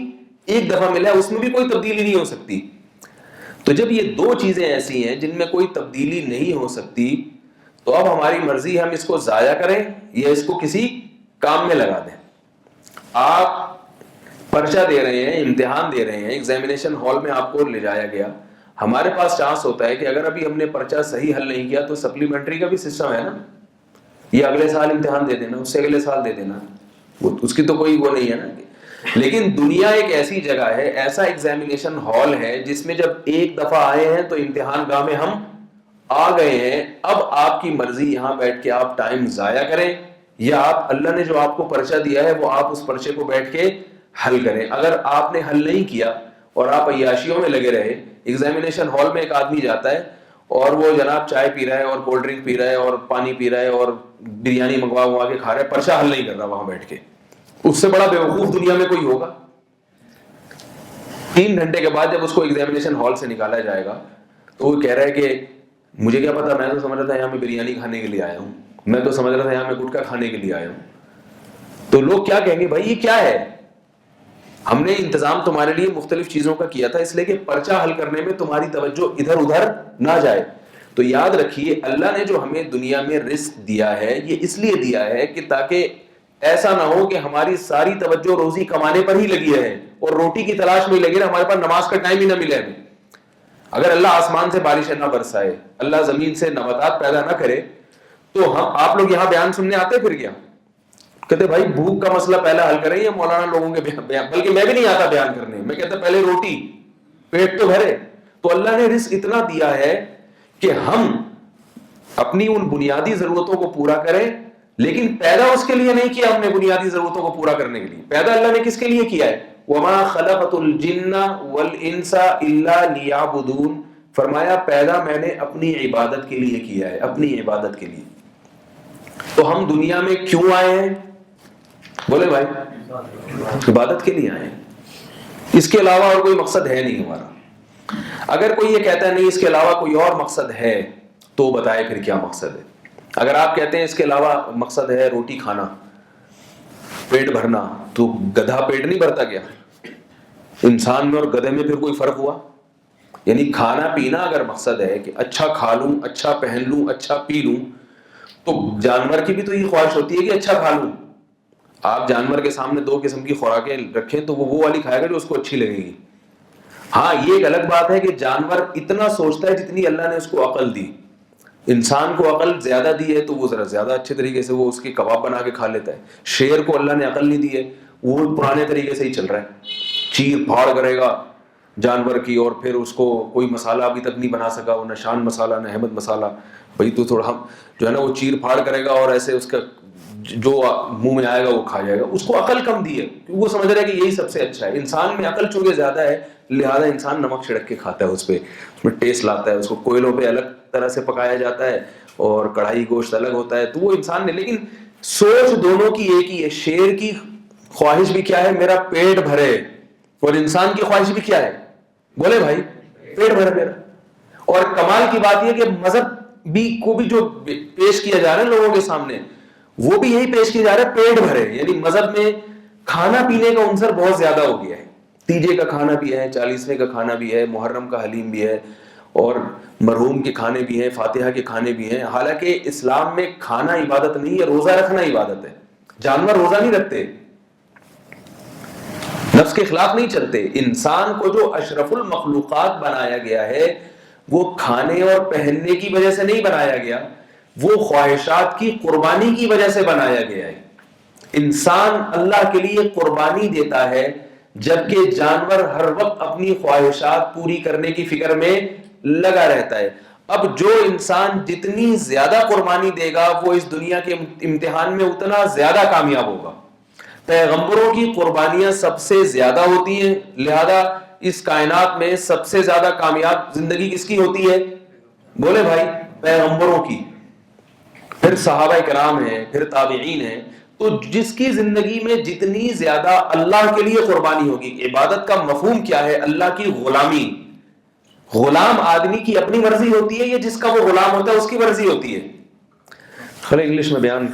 ایک دفعہ ملا ہے, اس میں بھی کوئی تبدیلی نہیں ہو سکتی. تو جب یہ دو چیزیں ایسی ہیں جن میں کوئی تبدیلی نہیں ہو سکتی, تو اب ہماری مرضی ہم اس کو ضائع کریں یا اس کو کسی کام میں لگا دیں. آپ پرچہ دے رہے ہیں, امتحان دے رہے ہیں, ایگزامینیشن ہال میں آپ کو لے جایا گیا, ہمارے پاس چانس ہوتا ہے کہ اگر ابھی ہم نے پرچہ صحیح حل نہیں کیا تو سپلیمنٹری کا بھی سسٹم ہے نا, یہ اگلے سال امتحان دے دینا, اس سے اگلے سال دے دینا, اس کی تو کوئی وہ نہیں ہے نا. لیکن دنیا ایک ایسی جگہ ہے, ایسا ایگزامینیشن ہال ہے جس میں جب ایک دفعہ آئے ہیں تو امتحان گاہ میں ہم آ گئے ہیں. اب آپ کی مرضی یہاں بیٹھ کے آپ ٹائم ضائع کریں, یا آپ اللہ نے جو آپ کو پرچہ دیا ہے وہ آپ اس پرچے کو بیٹھ کے حل کریں. اگر آپ نے حل نہیں کیا اور آپ عیاشیوں میں لگے رہے, ایگزامینیشن ہال میں ایک آدمی جاتا ہے اور وہ جناب چائے پی رہا ہے اور کولڈ ڈرنک پی رہا ہے اور پانی پی رہا ہے اور بریانی منگوا کے کھا رہا ہے, پرچہ حل نہیں کر رہا وہاں بیٹھ کے, اس سے بڑا بیوقوف دنیا میں کوئی ہوگا؟ 3 گھنٹے کے بعد جب اس کو ایگزامینیشن ہال سے نکالا جائے گا تو وہ کہہ رہا ہے کہ مجھے کیا پتا, میں تو سمجھ رہا تھا یہاں میں بریانی کھانے کے لیے آیا ہوں, میں تو سمجھ رہا تھا یہاں میں گٹکا کھانے کے لیے آیا ہوں. تو لوگ کیا کہیں گے, بھائی یہ کیا ہے, ہم نے انتظام تمہارے لیے مختلف چیزوں کا کیا تھا اس لیے کہ پرچہ حل کرنے میں تمہاری توجہ ادھر ادھر نہ جائے. تو یاد رکھیے اللہ نے جو ہمیں دنیا میں رزق دیا ہے یہ اس لیے دیا ہے کہ تاکہ ایسا نہ ہو کہ ہماری ساری توجہ روزی کمانے پر ہی لگی ہے اور روٹی کی تلاش میں ہی لگی رہے, ہمارے پاس نماز کا ٹائم ہی نہ ملے. اگر اللہ آسمان سے بارشیں نہ برسائے, اللہ زمین سے نباتات پیدا نہ کرے, تو آپ لوگ یہاں بیان سننے آتے پھر کیا کہتے بھائی بھوک کا مسئلہ پہلا حل کریں, یہ مولانا لوگوں کے بیان, بلکہ میں بھی نہیں آتا بیان کرنے, میں کہتا پہلے روٹی پیٹ تو بھرے. تو اللہ نے رزق اتنا دیا ہے کہ ہم اپنی ان بنیادی ضرورتوں کو پورا کرے، لیکن پیدا اس کے لیے نہیں کیا ہم نے بنیادی ضرورتوں کو پورا کرنے کے لیے. پیدا اللہ نے کس کے لیے کیا ہے؟ وَمَا خَلَقْتُ الْجِنَّ وَالْإِنسَ إِلَّا لِيَعْبُدُونَ، فرمایا پیدا میں نے اپنی عبادت کے لیے کیا ہے، اپنی عبادت کے لیے. تو ہم دنیا میں کیوں آئے ہیں؟ بولے بھائی، عبادت کے لیے آئے ہیں. اس کے علاوہ اور کوئی مقصد ہے نہیں ہمارا. اگر کوئی یہ کہتا ہے نہیں اس کے علاوہ کوئی اور مقصد ہے تو بتائے پھر کیا مقصد ہے. اگر آپ کہتے ہیں اس کے علاوہ مقصد ہے روٹی کھانا، پیٹ بھرنا، تو گدھا پیٹ نہیں بھرتا کیا؟ انسان میں اور گدھے میں پھر کوئی فرق ہوا؟ یعنی کھانا پینا اگر مقصد ہے کہ اچھا کھا لوں، اچھا پہن لوں، اچھا پی لوں، تو جانور کی بھی تو یہ خواہش ہوتی ہے کہ اچھا کھا لوں. آپ جانور کے سامنے 2 قسم کی خوراکیں رکھیں تو وہ والی کھائے گا جو اس کو اچھی لگے گی. ہاں یہ ایک الگ بات ہے کہ جانور اتنا سوچتا ہے جتنی اللہ نے اس کو عقل دی. انسان کو عقل زیادہ دی ہے تو وہ ذرا زیادہ اچھے طریقے سے وہ اس کی کباب بنا کے کھا لیتا ہے. شیر کو اللہ نے عقل نہیں دی ہے، وہ پرانے طریقے سے ہی چل رہا ہے، چیر پھاڑ کرے گا جانور کی، اور پھر اس کو کوئی مسالہ ابھی تک نہیں بنا سکا، وہ نہ شان مسالہ نہ احمد مسالہ. بھائی تو تھوڑا ہم جو ہے نا وہ چیر پھاڑ کرے گا اور ایسے اس کا جو منہ میں آئے گا وہ کھا جائے گا. اس کو عقل کم دی ہے، وہ سمجھ رہا ہے کہ یہی سب سے اچھا ہے. انسان میں عقل چونکہ زیادہ ہے لہذا انسان نمک چھڑک کے کھاتا ہے، اس میں ٹیسٹ لاتا ہے. اس کو کوئلوں پہ الگ طرح سے پکایا جاتا ہے اور کڑھائی گوشت الگ ہوتا ہے، تو وہ انسان نے. لیکن سوچ دونوں کی ایک ہی ہے. شیر کی خواہش بھی کیا ہے؟ میرا پیٹ بھرے. اور انسان کی خواہش بھی کیا ہے؟ بولے بھائی، پیٹ بھرے میرا. اور کمال کی بات یہ کہ مذہب کو بھی جو پیش کیا جا رہا ہے لوگوں کے سامنے، وہ بھی یہی پیش کیا جا رہا ہے، پیٹ بھرے. یعنی مذہب میں کھانا پینے کا عنصر بہت زیادہ ہو گیا ہے. تیجے کا کھانا بھی ہے، 40ویں کا کھانا بھی ہے، محرم کا حلیم بھی ہے، اور مرحوم کے کھانے بھی ہیں، فاتحہ کے کھانے بھی ہیں. حالانکہ اسلام میں کھانا عبادت نہیں ہے، روزہ رکھنا عبادت ہے. جانور روزہ نہیں رکھتے، نفس کے خلاف نہیں چلتے. انسان کو جو اشرف المخلوقات بنایا گیا ہے وہ کھانے اور پہننے کی وجہ سے نہیں بنایا گیا، وہ خواہشات کی قربانی کی وجہ سے بنایا گیا ہے. انسان اللہ کے لیے قربانی دیتا ہے، جبکہ جانور ہر وقت اپنی خواہشات پوری کرنے کی فکر میں لگا رہتا ہے. اب جو انسان جتنی زیادہ قربانی دے گا وہ اس دنیا کے امتحان میں اتنا زیادہ کامیاب ہوگا. پیغمبروں کی قربانیاں سب سے زیادہ ہوتی ہیں، لہذا اس کائنات میں سب سے زیادہ کامیاب زندگی کس کی ہوتی ہے؟ بولے بھائی، پیغمبروں کی. پھر صحابہ کرام ہیں، پھر تابعین ہیں. تو جس کی زندگی میں جتنی زیادہ اللہ کے لیے قربانی ہوگی. عبادت کا مفہوم کیا ہے؟ اللہ کی غلامی. غلام آدمی کی اپنی مرضی ہوتی ہے یا جس کا وہ غلام ہوتا ہے اس کی مرضی ہوتی ہے؟ خیر انگلش میں بیان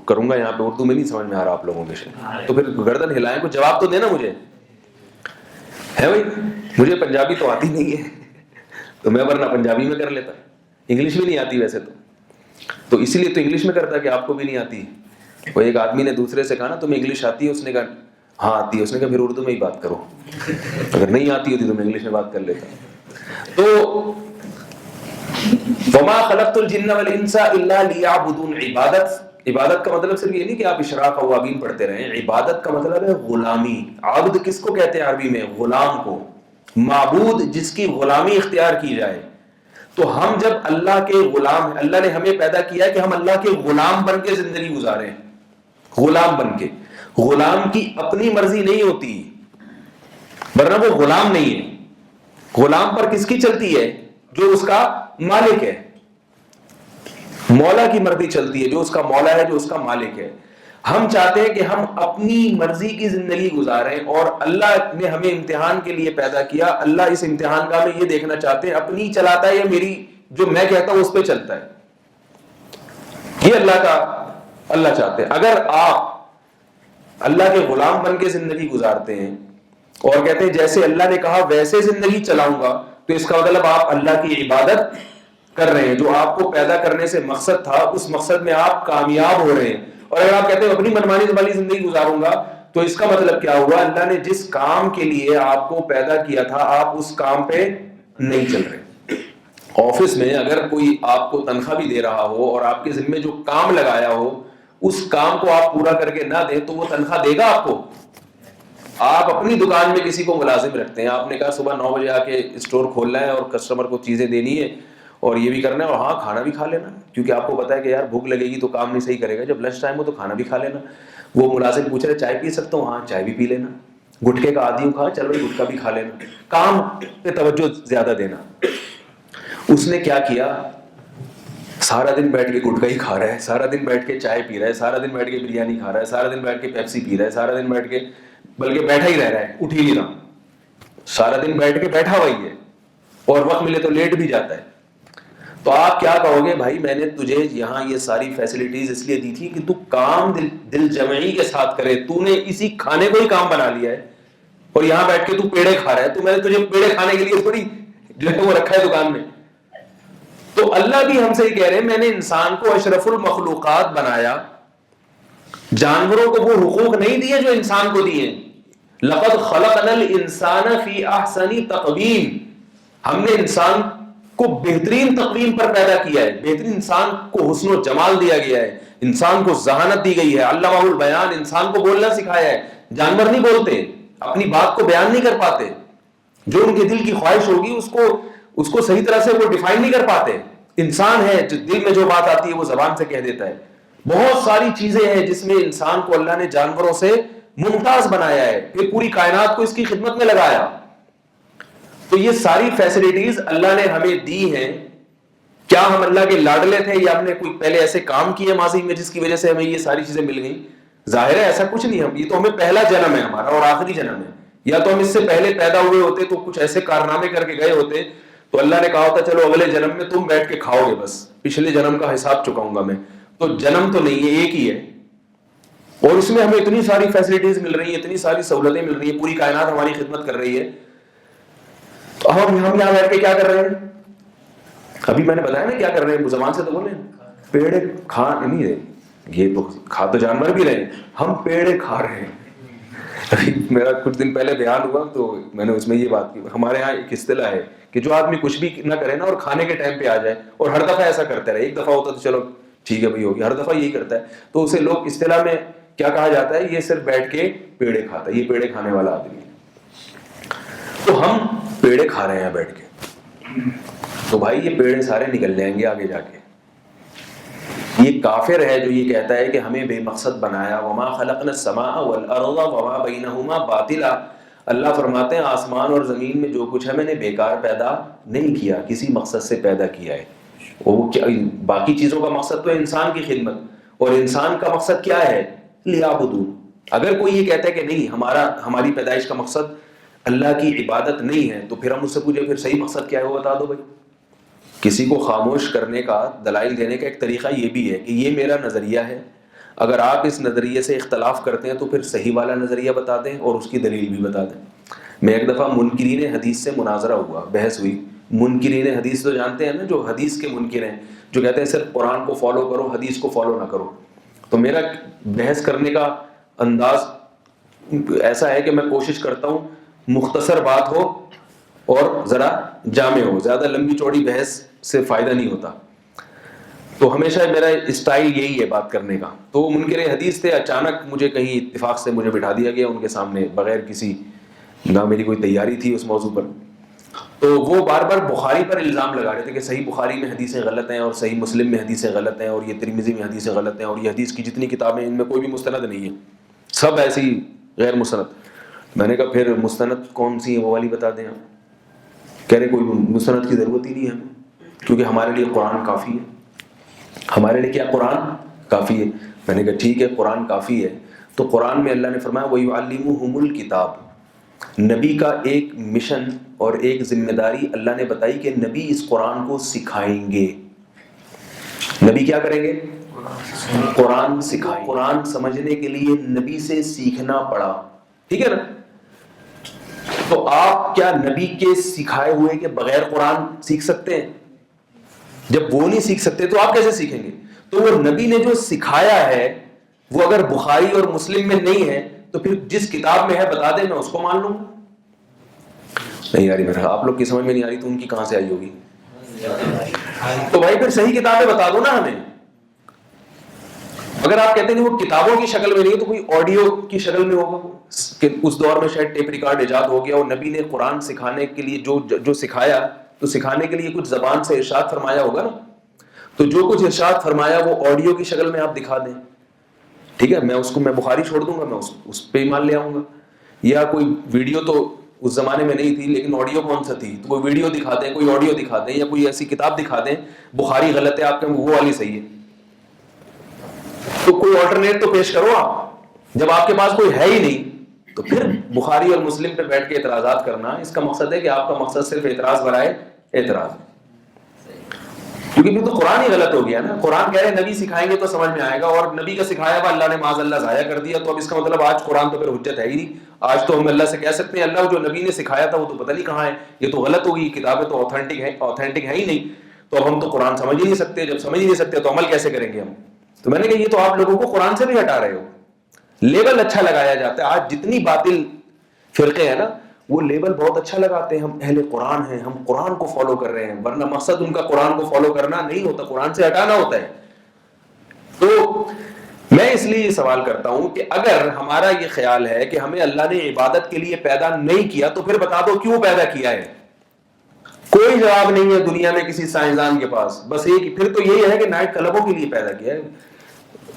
کروں گا یہاں پہ، اردو میں نہیں سمجھ میں آ رہا آپ لوگوں کے شاید، تو پھر گردن ہلائیں، کو جواب تو دینا مجھے ہے بھائی. مجھے پنجابی تو آتی نہیں ہے تو میں ورنہ پنجابی میں کر لیتا. انگلش بھی نہیں آتی ویسے تو اسی لیے تو انگلش میں کرتا کہ آپ کو بھی نہیں آتی. وہ ایک آدمی نے دوسرے سے کہا نا تمہیں انگلش آتی ہے؟ اس نے کہا ہاں آتی ہے. اس نے کہا پھر اردو میں ہی بات کرو. اگر نہیں آتی ہوتی تو میں انگلش میں بات کر لیتا. تو وما خلقت الجن والانس الا ليعبدون. عبادت کا مطلب صرف یہ نہیں کہ آپ اشراق اوابین پڑھتے رہیں. عبادت کا مطلب ہے غلامی. عبد کس کو کہتے ہیں عربی میں؟ غلام کو. معبود جس کی غلامی اختیار کی جائے. تو ہم جب اللہ کے غلام ہیں، اللہ نے ہمیں پیدا کیا ہے کہ ہم اللہ کے غلام بن کے زندگی گزاریں. غلام بن کے. غلام کی اپنی مرضی نہیں ہوتی ورنہ وہ غلام نہیں ہے. غلام پر کس کی چلتی ہے؟ جو اس کا مالک ہے. مولا کی مرضی چلتی ہے، جو اس کا مولا ہے، جو اس کا مالک ہے. ہم چاہتے ہیں کہ ہم اپنی مرضی کی زندگی گزاریں، اور اللہ نے ہمیں امتحان کے لیے پیدا کیا. اللہ اس امتحان کا میں یہ دیکھنا چاہتے ہیں اپنی چلاتا ہے یا میری جو میں کہتا ہوں اس پہ چلتا ہے. یہ اللہ چاہتے ہیں. اگر آپ اللہ کے غلام بن کے زندگی گزارتے ہیں اور کہتے ہیں جیسے اللہ نے کہا ویسے زندگی چلاؤں گا، تو اس کا مطلب آپ اللہ کی عبادت کر رہے ہیں. جو آپ کو پیدا کرنے سے مقصد تھا اس مقصد میں آپ کامیاب ہو رہے ہیں. اور اگر آپ کہتے ہیں اپنی منمانی والی زندگی گزاروں گا، تو اس کا مطلب کیا ہوا؟ اللہ نے جس کام کے لیے آپ کو پیدا کیا تھا آپ اس کام پہ نہیں چل رہے. آفس میں اگر کوئی آپ کو تنخواہ بھی دے رہا ہو اور آپ کے ذمہ جو کام لگایا ہو اس کام کو آپ پورا کر کے نہ دیں تو وہ تنخواہ دے گا آپ کو؟ آپ اپنی دکان میں کسی کو ملازم رکھتے ہیں، آپ نے کہا صبح 9 بجے آ کے اسٹور کھولنا ہے اور کسٹمر کو چیزیں دینی ہے، اور یہ بھی کرنا ہے, اور ہاں کھانا بھی کھا لینا, کیونکہ آپ کو پتا ہے کہ یار بھوک لگے گی تو کام نہیں صحیح کرے گا, جب لنچ ٹائم ہو تو کھانا بھی کھا لینا. وہ ملازم پوچھ رہے چائے پی سکتا ہوں, ہاں چائے بھی پی لینا. گٹکے کا عادی ہوں, کھا چل بھائی گٹکا بھی کھا لینا. کام پہ توجہ زیادہ دینا. اس نے کیا کیا, سارا دن بیٹھ کے گٹکا ہی کھا رہا ہے, سارا دن بیٹھ کے چائے پی رہا ہے, سارا دن بیٹھ کے بریانی کھا رہا ہے, سارا دن بیٹھ کے پیپسی پی رہا ہے, سارا دن بیٹھ کے بلکہ بیٹھا ہی رہ رہا ہے, اٹھ ہی نہیں رہا, سارا دن بیٹھ کے بیٹھا ہوا ہی ہے, اور وقت ملے تو لیٹ بھی جاتا ہے. تو آپ کیا کہو گے, بھائی میں نے تجھے یہاں یہ ساری فیسلٹیز اس لیے دی تھی کہ تو کام دل جمعی کے ساتھ کرے, تو نے اسی کھانے کو ہی کام بنا لیا ہے, اور یہاں بیٹھ کے تو پیڑے کھا رہا ہے, تو میں نے تجھے پیڑے کھانے کے لیے تھوڑی جو ہے وہ رکھا ہے دکان میں. تو اللہ بھی ہم سے ہی کہہ رہے ہیں میں نے انسان کو اشرف المخلوقات بنایا, جانوروں کو وہ حقوق نہیں دیے جو انسان کو دیے. لقد خلقنا الانسان فی احسن تقویم, ہم نے انسان کو بہترین تقویم پر پیدا کیا ہے, بہترین انسان کو حسن و جمال دیا گیا ہے, انسان کو ذہانت دی گئی ہے, علمہ البیان, انسان کو بولنا سکھایا ہے. جانور نہیں بولتے, اپنی بات کو بیان نہیں کر پاتے, جو ان کے دل کی خواہش ہوگی اس کو صحیح طرح سے وہ ڈیفائن نہیں کر پاتے. انسان ہے جو دل میں جو بات آتی ہے وہ زبان سے کہہ دیتا ہے. بہت ساری چیزیں ہیں جس میں انسان کو اللہ نے جانوروں سے ممتاز بنایا ہے, پھر پوری کائنات کو اس کی خدمت میں لگایا. تو یہ ساری فیسلٹیز اللہ نے ہمیں دی ہیں. کیا ہم اللہ کے لاڈلے تھے, یا ہم نے کوئی پہلے ایسے کام کیے ماضی میں جس کی وجہ سے ہمیں یہ ساری چیزیں مل گئیں؟ ظاہر ہے ایسا کچھ نہیں. یہ تو ہمیں پہلا جنم ہے ہمارا اور آخری جنم ہے. یا تو ہم اس سے پہلے پیدا ہوئے ہوتے تو کچھ ایسے کارنامے کر کے گئے ہوتے تو اللہ نے کہا ہوتا چلو اگلے جنم میں تم بیٹھ کے کھاؤ گے, بس پچھلے جنم کا حساب چکاؤں گا میں. تو جنم تو نہیں ہے, ایک ہی ہے, اور اس میں ہمیں اتنی ساری فیسلٹیز مل رہی ہیں, اتنی ساری سہولتیں مل رہی ہیں, پوری کائنات ہماری خدمت کر رہی ہے. تو ہم یہاں بیٹھ کے کیا کر رہے ہیں؟ ابھی میں نے بتایا نا کیا کر رہے ہیں, زبان سے تو بولیں پیڑے کھا نہیں رہے, یہ تو کھا تو جانور بھی رہے, ہم پیڑے کھا رہے ہیں. میرا کچھ دن پہلے بیان ہوا تو میں نے اس میں یہ بات کی, ہمارے یہاں ایک اصطلاح ہے کہ جو آدمی کچھ بھی نہ کرے نا اور کھانے کے ٹائم پہ آ جائے اور ہر دفعہ ایسا کرتا رہے, ایک دفعہ ہوتا تو چلو ٹھیک ہے بھائی ہوگی, ہر دفعہ یہی کرتا ہے, تو اسے لوگ اصطلاح میں کیا کہا جاتا ہے, یہ صرف بیٹھ کے پیڑے کھاتا ہے, یہ پیڑے کھانے والا آدمی ہے. تو ہم پیڑے کھا رہے ہیں بیٹھ کے, تو بھائی یہ پیڑے سارے نکل جائیں گے آگے جا کے. یہ کافر ہے جو یہ کہتا ہے کہ ہمیں بے مقصد بنایا. وما خلقنا السماء والارض وما بینہما باطلا, اللہ فرماتے ہیں آسمان اور زمین میں جو کچھ ہے میں نے بیکار پیدا نہیں کیا, کسی مقصد سے پیدا کیا ہے. وہ باقی چیزوں کا مقصد تو ہے انسان کی خدمت, اور انسان کا مقصد کیا ہے؟ لیعبدون. اگر کوئی یہ کہتا ہے کہ نہیں ہماری پیدائش کا مقصد اللہ کی عبادت نہیں ہے, تو پھر ہم اس سے پوچھیں پھر صحیح مقصد کیا ہے وہ بتا دو بھائی. کسی کو خاموش کرنے کا, دلائل دینے کا ایک طریقہ یہ بھی ہے کہ یہ میرا نظریہ ہے, اگر آپ اس نظریے سے اختلاف کرتے ہیں تو پھر صحیح والا نظریہ بتا دیں اور اس کی دلیل بھی بتا دیں. میں ایک دفعہ منکرین حدیث سے مناظرہ ہوا, بحث ہوئی. منکرین حدیث تو جانتے ہیں نا, جو حدیث کے منکر ہیں, جو کہتے ہیں صرف قرآن کو فالو کرو, حدیث کو فالو نہ کرو. تو میرا بحث کرنے کا انداز ایسا ہے کہ میں کوشش کرتا ہوں مختصر بات ہو اور ذرا جامع ہو, زیادہ لمبی چوڑی بحث سے فائدہ نہیں ہوتا. تو ہمیشہ میرا اسٹائل یہی ہے بات کرنے کا. تو وہ منکر حدیث تھے, اچانک مجھے کہیں اتفاق سے مجھے بٹھا دیا گیا ان کے سامنے, بغیر کسی نہ میری کوئی تیاری تھی اس موضوع پر. تو وہ بار بار بخاری پر الزام لگا رہے تھے کہ صحیح بخاری میں حدیثیں غلط ہیں, اور صحیح مسلم میں حدیثیں غلط ہیں, اور یہ ترمذی میں حدیثیں غلط ہیں, اور یہ حدیث کی جتنی کتابیں ان میں کوئی بھی مستند نہیں ہے, سب ایسی غیر مستند. میں نے کہا پھر مستند کون سی ہے وہ والی بتا دیں آپ. کہہ رہے کوئی مستند کی ضرورت ہی نہیں ہے ہمیں, کیونکہ ہمارے لیے قرآن کافی ہے. ہمارے لیے کیا قرآن کافی ہے. میں نے کہا ٹھیک ہے قرآن کافی ہے. تو قرآن میں اللہ نے فرمایا وَيُعَلِّمُهُمُ الْكِتَابَ, نبی کا ایک مشن اور ایک ذمہ داری اللہ نے بتائی کہ نبی اس قرآن کو سکھائیں گے. نبی کیا کریں گے؟ قرآن سکھائیں. قرآن سمجھنے کے لیے نبی سے سیکھنا پڑا, ٹھیک ہے نا. تو آپ کیا نبی کے سکھائے ہوئے کے بغیر قرآن سیکھ سکتے ہیں؟ جب وہ نہیں سیکھ سکتے تو آپ کیسے سیکھیں گے؟ تو وہ نبی نے جو سکھایا ہے وہ اگر بخاری اور مسلم میں نہیں ہے تو پھر جس کتاب میں ہے بتا دیں, میں اس کو مان لوں. نہیں آ رہی میرا, آپ لوگ کی سمجھ میں نہیں آ رہی تو ان کی کہاں سے آئی ہوگی؟ تو بھائی پھر صحیح کتابیں بتا دو نا ہمیں. اگر آپ کہتے ہیں وہ کتابوں کی شکل میں نہیں تو کوئی آڈیو کی شکل میں ہوگا, کہ اس دور میں شاید ٹیپ ریکارڈ ایجاد ہو گیا اور نبی نے قرآن سکھانے کے لیے جو سکھایا تو سکھانے کے لیے کچھ زبان سے ارشاد فرمایا ہوگا نا, تو جو کچھ ارشاد فرمایا وہ آڈیو کی شکل میں آپ دکھا دیں, ٹھیک ہے, میں بخاری چھوڑ دوں گا, میں اس پہ ایمان لے آؤں گا. یا کوئی ویڈیو تو اس زمانے میں نہیں تھی, لیکن آڈیو کون سا تھی, تو کوئی ویڈیو دکھا دیں, کوئی آڈیو دکھا دیں, یا کوئی ایسی کتاب دکھا دیں, بخاری غلط ہے آپ کے وہ والی صحیح ہے, تو کوئی آلٹرنیٹ تو پیش کرو آپ. جب آپ کے پاس کوئی ہے ہی نہیں تو پھر بخاری اور مسلم پہ بیٹھ کے اعتراضات کرنا, اس کا مقصد ہے کہ آپ کا مقصد صرف اعتراض برائے اعتراض ہے, کیونکہ پھر تو قرآن ہی غلط ہو گیا نا. قرآن کہہ رہے ہیں نبی سکھائیں گے تو سمجھ میں آئے گا, اور نبی کا سکھایا ہوا اللہ نے معاذ اللہ ضائع کر دیا, تو اب اس کا مطلب آج قرآن تو پھر حجت ہے ہی نہیں. آج تو ہم اللہ سے کہہ سکتے ہیں اللہ جو نبی نے سکھایا تھا وہ تو پتہ نہیں کہاں ہے, یہ تو غلط ہوگی, کتابیں تو اوتھینٹک ہے ہی نہیں, تو اب ہم تو قرآن سمجھ ہی نہیں سکتے. جب سمجھ ہی نہیں سکتے تو عمل کیسے کریں گے ہم؟ تو میں نے کہا یہ تو آپ لوگوں کو قرآن سے بھی ہٹا رہے ہو. لیبل اچھا لگایا جاتا ہے, آج جتنی باطل فرقے ہیں نا وہ لیبل بہت اچھا لگاتے ہیں, ہم اہل قرآن ہیں, ہم قرآن کو فالو کر رہے ہیں, ورنہ مقصد ان کا قرآن کو فالو کرنا نہیں ہوتا, قرآن سے ہٹانا ہوتا ہے. تو میں اس لیے یہ سوال کرتا ہوں کہ اگر ہمارا یہ خیال ہے کہ ہمیں اللہ نے عبادت کے لیے پیدا نہیں کیا, تو پھر بتا دو کیوں پیدا کیا ہے. کوئی جواب نہیں ہے دنیا میں کسی سائنسدان کے پاس, بس ایک پھر تو یہی ہے کہ نائٹ کلبوں کے لیے پیدا کیا ہے,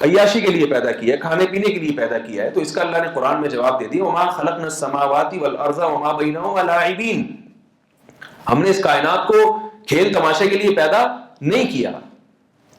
عیاشی کے لیے پیدا کیا ہے, کھانے پینے کے لیے پیدا کیا ہے. تو اس کا اللہ نے قرآن میں جواب دے دیا, وما خلقنا السماوات والارض وما بینہما لاعبین, ہم نے اس کائنات کو کھیل تماشے کے لیے پیدا نہیں کیا.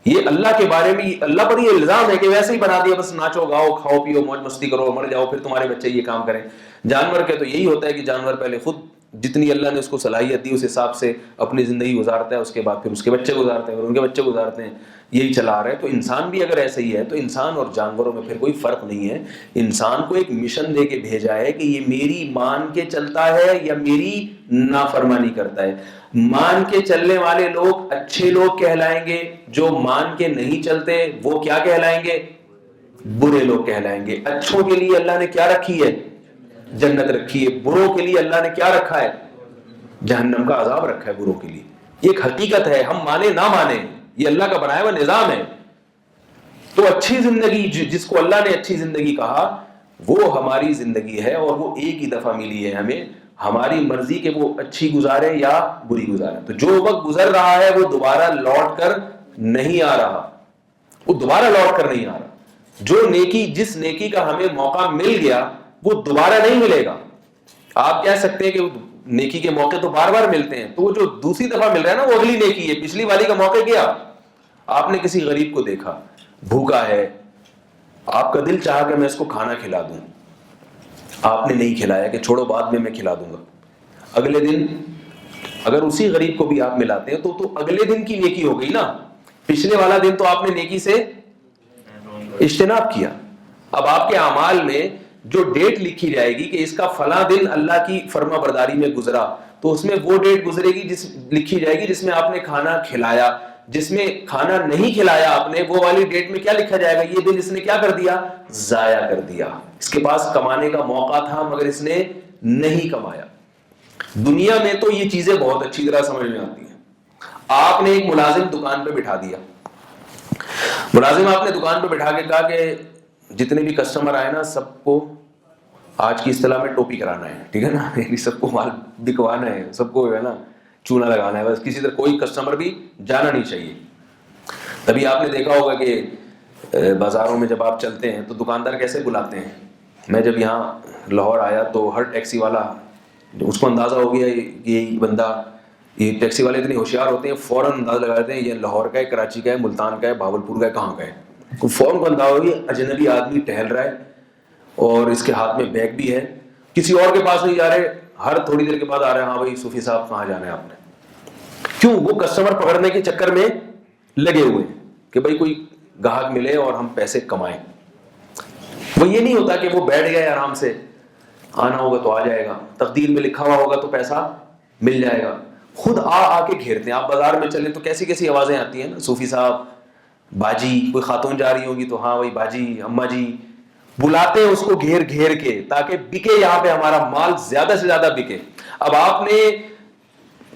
یہ اللہ کے بارے میں اللہ پر یہ الزام ہے کہ ویسے ہی بنا دیا, بس ناچو گاؤ کھاؤ پیو موج مستی کرو مر جاؤ, پھر تمہارے بچے یہ کام کریں. جانور کے تو یہی ہوتا ہے کہ جانور پہلے خود جتنی اللہ نے اس کو صلاحیت دی اس حساب سے اپنی زندگی گزارتا ہے, اس کے بعد پھر اس کے بچے گزارتے ہیں اور ان کے بچے گزارتے ہیں, یہی چلا رہا ہے. تو انسان بھی اگر ایسا ہی ہے تو انسان اور جانوروں میں پھر کوئی فرق نہیں ہے. انسان کو ایک مشن دے کے بھیجا ہے کہ یہ میری مان کے چلتا ہے یا میری نافرمانی کرتا ہے. مان کے چلنے والے لوگ اچھے لوگ کہلائیں گے, جو مان کے نہیں چلتے وہ کیا کہلائیں گے, برے لوگ کہلائیں گے. اچھوں کے لیے اللہ نے کیا رکھی ہے, جنت رکھی ہے. بروں کے لیے اللہ نے کیا رکھا ہے, جہنم کا عذاب رکھا ہے بروں کے لیے. یہ ایک حقیقت ہے, ہم مانے نہ مانے, یہ اللہ کا بنایا ہوا نظام ہے. تو اچھی زندگی جس کو اللہ نے اچھی زندگی کہا وہ ہماری زندگی ہے, اور وہ ایک ہی دفعہ ملی ہے ہمیں, ہماری مرضی کہ وہ اچھی گزارے یا بری گزارے. تو جو وقت گزر رہا ہے وہ دوبارہ لوٹ کر نہیں آ رہا, وہ دوبارہ لوٹ کر نہیں آ رہا. جو نیکی جس نیکی کا ہمیں موقع مل گیا وہ دوبارہ نہیں ملے گا. آپ کہہ سکتے ہیں کہ نیکی کے موقع تو بار بار ملتے ہیں, تو وہ جو دوسری دفعہ مل رہا ہے نا وہ اگلی نیکی ہے, پچھلی والی کا موقع کیا. آپ نے کسی غریب کو دیکھا بھوکا ہے, آپ کا دل چاہا کہ میں اس کو کھانا کھلا دوں, آپ نے نہیں کھلایا کہ چھوڑو بعد میں کھلا دوں گا. اگلے دن اگر اسی غریب کو بھی آپ ملاتے ہیں تو اگلے دن کی نیکی ہو گئی نا, پچھلے والا دن تو آپ نے نیکی سے اجتناب کیا. اب آپ کے اعمال میں جو ڈیٹ لکھی جائے گی کہ اس کا فلاں دن اللہ کی فرما برداری میں گزرا, تو اس میں وہ ڈیٹ گزرے گی لکھی جائے گی جس میں آپ نے کھانا کھلایا. جس میں کھانا نہیں کھلایا آپ نے, وہ والی ڈیٹ میں کیا لکھا جائے گا, یہ دن اس نے کیا کر دیا, ضائع کر دیا. اس کے پاس کمانے کا موقع تھا مگر اس نے نہیں کمایا. دنیا میں تو یہ چیزیں بہت اچھی طرح سمجھ میں آتی ہیں. آپ نے ایک ملازم دکان پہ بٹھا دیا, ملازم آپ نے دکان پہ بٹھا کے کہا کہ جتنے بھی کسٹمر آئے نا سب کو آج کی اصطلاح میں ٹوپی کرانا ہے, ٹھیک ہے نا, سب کو مال بکوانا ہے, سب کو ہے نا چونا لگانا ہے, بس کسی طرح کوئی کسٹمر بھی جانا نہیں چاہیے. تبھی آپ نے دیکھا ہوگا کہ بازاروں میں جب آپ چلتے ہیں تو دکاندار کیسے بلاتے ہیں. میں جب یہاں لاہور آیا تو ہر ٹیکسی والا, اس کو اندازہ ہو گیا یہ بندہ, یہ ٹیکسی والے اتنے ہوشیار ہوتے ہیں, فوراً اندازہ لگا دیتے ہیں یہ لاہور کا ہے, کراچی کا ہے, ملتان کا ہے, بھاولپور کا ہے, کہاں کا ہے. فوراً کو اندازہ ہو گیا اجنبی آدمی ٹہل رہا ہے اور اس کے ہاتھ میں بیگ بھی ہے, کسی اور کے پاس نہیں جا رہے, ہر تھوڑی دیر کے بعد آ رہے ہیں, ہاں بھائی صوفی صاحب کہاں جانا ہے آپ نے. کیوں, وہ کسٹمر پکڑنے کے چکر میں لگے ہوئے کہ بھائی کوئی گاہک ملے اور ہم پیسے کمائیں. وہ یہ نہیں ہوتا کہ وہ بیٹھ گئے آرام سے, آنا ہوگا تو آ جائے گا, تقدیر میں لکھا ہوا ہوگا تو پیسہ مل جائے گا. خود آ کے گھیرتے ہیں. آپ بازار میں چلیں تو کیسی کیسی آوازیں آتی ہیں نا, صوفی صاحب, باجی, کوئی خاتون جا رہی ہوگی تو ہاں بھائی باجی, اماں جی, بلاتے ہیں اس کو گھیر گھیر کے تاکہ بکے, یہاں پہ ہمارا مال زیادہ سے زیادہ بکے. اب آپ نے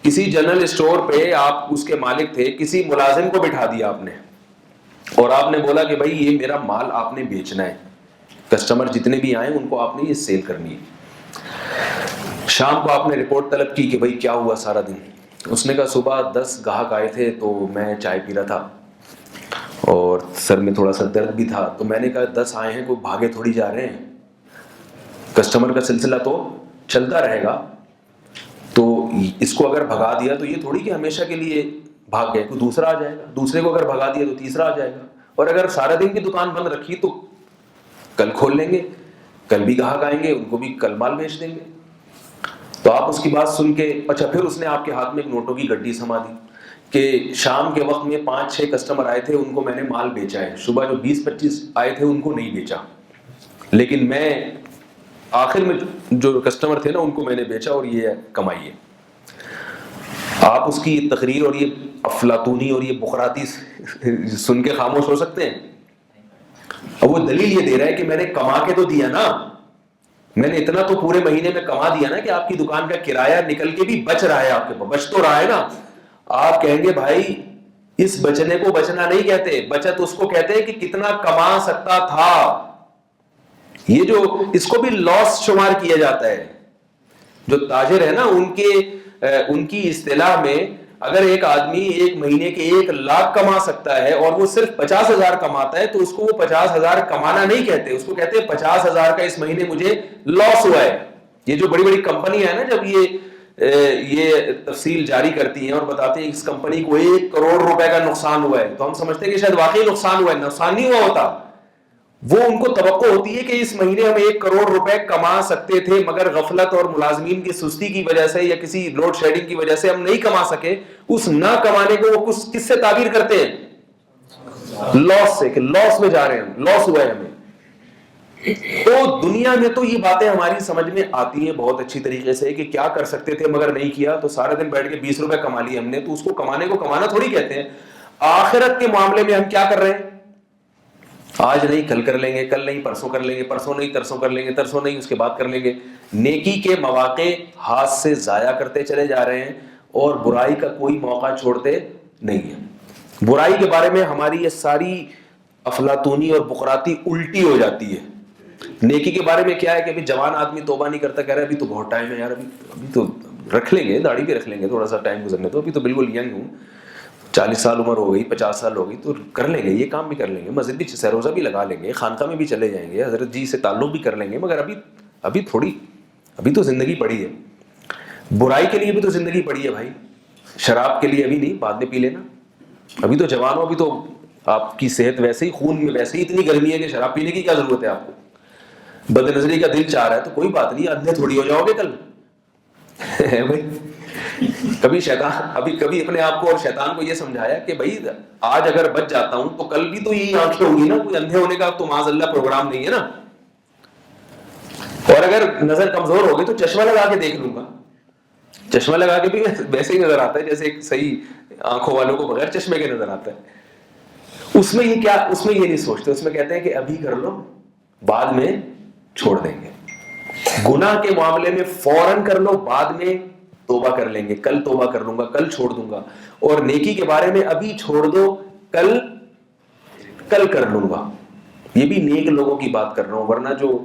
کسی جنرل اسٹور پہ, آپ اس کے مالک تھے, کسی ملازم کو بٹھا دیا آپ نے اور آپ نے بولا کہ بھائی یہ میرا مال آپ نے بیچنا ہے, کسٹمر جتنے بھی آئیں ان کو آپ نے یہ سیل کرنی ہے. شام کو آپ نے رپورٹ طلب کی کہ بھائی کیا ہوا سارا دن, اس نے کہا صبح 10 گاہک آئے تھے تو میں چائے پی رہا تھا اور سر میں تھوڑا سا درد بھی تھا, تو میں نے کہا 10 آئے ہیں, کوئی بھاگے تھوڑی جا رہے ہیں, کسٹمر کا سلسلہ تو چلتا رہے گا, تو اس کو اگر بھگا دیا تو یہ تھوڑی کہ ہمیشہ کے لیے بھاگ گئے, کوئی دوسرا آ جائے گا, دوسرے کو اگر بھگا دیا تو تیسرا آ جائے گا, اور اگر سارا دن کی دکان بند رکھی تو کل کھول لیں گے, کل بھی گاہک آئیں گے, ان کو بھی کل مال بیچ دیں گے. تو آپ اس کی بات سن کے, اچھا پھر اس نے آپ کے ہاتھ میں ایک نوٹوں کی گڈی سما دی کہ شام کے وقت میں 5-6 کسٹمر آئے تھے, ان کو میں نے مال بیچا ہے, صبح جو 20-25 آئے تھے ان کو نہیں بیچا, لیکن میں آخر میں جو کسٹمر تھے نا ان کو میں نے بیچا اور یہ کمائی ہے. آپ اس کی تقریر اور یہ افلاطونی اور یہ بخراتی سن کے خاموش ہو سکتے ہیں؟ اور وہ دلیل یہ دے رہا ہے کہ میں نے کما کے تو دیا نا, میں نے اتنا تو پورے مہینے میں کما دیا نا کہ آپ کی دکان کا کرایہ نکل کے بھی بچ رہا ہے, آپ کے پاس بچ تو رہا ہے نا. آپ کہیں گے بھائی اس بچنے کو بچنا نہیں کہتے, بچت اس کو کہتے ہیں کہ کتنا کما سکتا تھا. یہ جو اس کو بھی لاس شمار کیا جاتا ہے. جو تاجر ہے نا ان کی اصطلاح میں اگر ایک آدمی ایک مہینے کے 1 لاکھ کما سکتا ہے اور وہ صرف 50,000 کماتا ہے تو اس کو وہ 50,000 کمانا نہیں کہتے, اس کو کہتے ہیں 50,000 کا اس مہینے مجھے لاس ہوا ہے. یہ جو بڑی بڑی کمپنی ہے نا, جب یہ تفصیل جاری کرتی ہیں اور بتاتے ہیں اس کمپنی کو 1 کروڑ روپے کا نقصان ہوا ہے, تو ہم سمجھتے ہیں کہ شاید واقعی نقصان ہوا ہے. نقصان نہیں ہوا ہوتا, وہ ان کو توقع ہوتی ہے کہ اس مہینے ہم 1 کروڑ روپے کما سکتے تھے, مگر غفلت اور ملازمین کی سستی کی وجہ سے یا کسی لوڈ شیڈنگ کی وجہ سے ہم نہیں کما سکے. اس نہ کمانے کو وہ کس سے تعبیر کرتے ہیں؟ لاس سے, کہ لاس میں جا رہے ہیں, لاس ہوا ہے ہمیں. تو دنیا میں تو یہ باتیں ہماری سمجھ میں آتی ہیں بہت اچھی طریقے سے کہ کیا کر سکتے تھے مگر نہیں کیا, تو سارا دن بیٹھ کے 20 روپے کما لیے ہم نے, تو اس کو کمانے کو کمانا تھوڑی کہتے ہیں. آخرت کے معاملے میں ہم کیا کر رہے ہیں؟ آج نہیں کل کر لیں گے, کل نہیں پرسوں کر لیں گے, پرسوں نہیں ترسوں کر لیں گے, ترسوں نہیں اس کے بعد کر لیں گے. نیکی کے مواقع ہاتھ سے ضائع کرتے چلے جا رہے ہیں اور برائی کا کوئی موقع چھوڑتے نہیں ہیں. برائی کے بارے میں ہماری یہ ساری افلاطونی اور بقراتی الٹی ہو جاتی ہے. نیکی کے بارے میں کیا ہے کہ ابھی جوان آدمی توبہ نہیں کرتا, کہہ رہا ہے ابھی تو بہت ٹائم ہے یار, ابھی تو رکھ لیں گے, داڑھی بھی رکھ لیں گے, تھوڑا سا ٹائم گزرنے تو, ابھی تو بالکل ینگ ہوں, 40 سال عمر ہو گئی, 50 سال ہو گئی, تو کر لیں گے, یہ کام بھی کر لیں گے, مسجد بھی سہ روزہ بھی لگا لیں گے, خانقاہ میں بھی چلے جائیں گے, حضرت جی سے تعلق بھی کر لیں گے, مگر ابھی تو زندگی پڑی ہے. برائی کے لیے بھی تو زندگی پڑی ہے بھائی, شراب کے لیے ابھی نہیں, بعد میں پی لینا. ابھی تو جوان ہو, ابھی تو آپ کی صحت ویسے ہی, خون میں ویسے ہی اتنی گرمی ہے کہ شراب پینے کی کیا ضرورت ہے آپ کو. بد نظری کا دل چاہ رہا ہے تو کوئی بات نہیں, اندھے تھوڑی ہو جاؤ گے کل بھائی. کبھی اپنے آپ کو اور شیطان کو یہ سمجھایا کہ بھائی آج اگر بچ جاتا ہوں تو کل بھی تو یہی آنکھیں ہوں گی نا, کوئی اندھے ہونے کا تو معاذ اللہ پروگرام نہیں ہے نا. اور اگر نظر کمزور ہوگی تو چشمہ لگا کے دیکھ لوں گا, چشمہ لگا کے بھی ویسے ہی نظر آتا ہے جیسے ایک صحیح آنکھوں والوں کو بغیر چشمے کے نظر آتا ہے. اس میں یہ نہیں سوچتے, اس میں کہتے ہیں کہ ابھی کر لو بعد میں چھوڑ دیں گے. گناہ کے معاملے میں فوراً کر لو, بعد میں توبہ کر لیں گے, کل توبہ کر لوں گا, کل چھوڑ دوں گا. اور نیکی کے بارے میں ابھی چھوڑ دو, کل کر لوں گا. یہ بھی نیک لوگوں کی بات کر رہا ہوں, ورنہ جو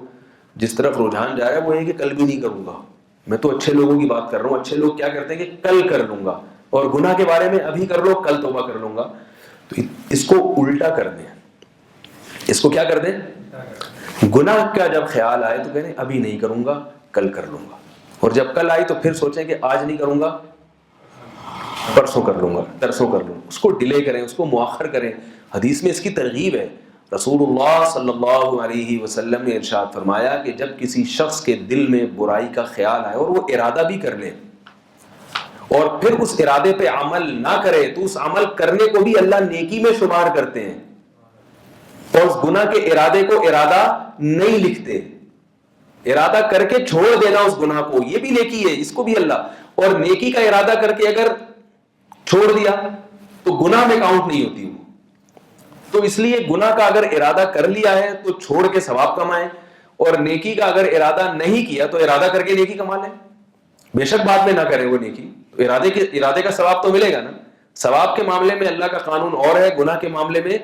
جس طرف رجحان جا رہا ہے وہ ہے کہ کل بھی نہیں کروں گا. میں تو اچھے لوگوں کی بات کر رہا ہوں. اچھے لوگ کیا کرتے ہیں کہ کل کر لوں گا, اور گناہ کے بارے میں ابھی کر لو, کل توبہ کر لوں گا. تو اس کو الٹا کر دیں, اس کو کیا کر دیں, گناہ کا جب خیال آئے تو کہنے ابھی نہیں کروں گا, کل کر لوں گا. اور جب کل آئی تو پھر سوچیں کہ آج نہیں کروں گا, پرسوں کر لوں گا, ترسوں کر لوں گا. اس کو ڈیلے کریں, اس کو مؤخر کریں. حدیث میں اس کی ترغیب ہے. رسول اللہ صلی اللہ علیہ وسلم نے ارشاد فرمایا کہ جب کسی شخص کے دل میں برائی کا خیال آئے اور وہ ارادہ بھی کر لے اور پھر اس ارادے پہ عمل نہ کرے, تو اس عمل کرنے کو بھی اللہ نیکی میں شمار کرتے ہیں, اور اس گناہ کے ارادے کو ارادہ نہیں لکھتے. ارادہ کر کے چھوڑ دینا اس گناہ کو, یہ بھی نیکی ہے, اس کو بھی اللہ. اور نیکی کا ارادہ کر کے اگر چھوڑ دیا تو گناہ میں کاؤنٹ نہیں ہوتی وہ. تو اس لیے گناہ کا اگر ارادہ کر لیا ہے تو چھوڑ کے ثواب کمائیں, اور نیکی کا اگر ارادہ نہیں کیا تو ارادہ کر کے نیکی کما لیں. بے شک بعد میں نہ کریں وہ نیکی, ارادے کا ثواب تو ملے گا نا. ثواب کے معاملے میں اللہ کا قانون اور ہے, گناہ کے معاملے میں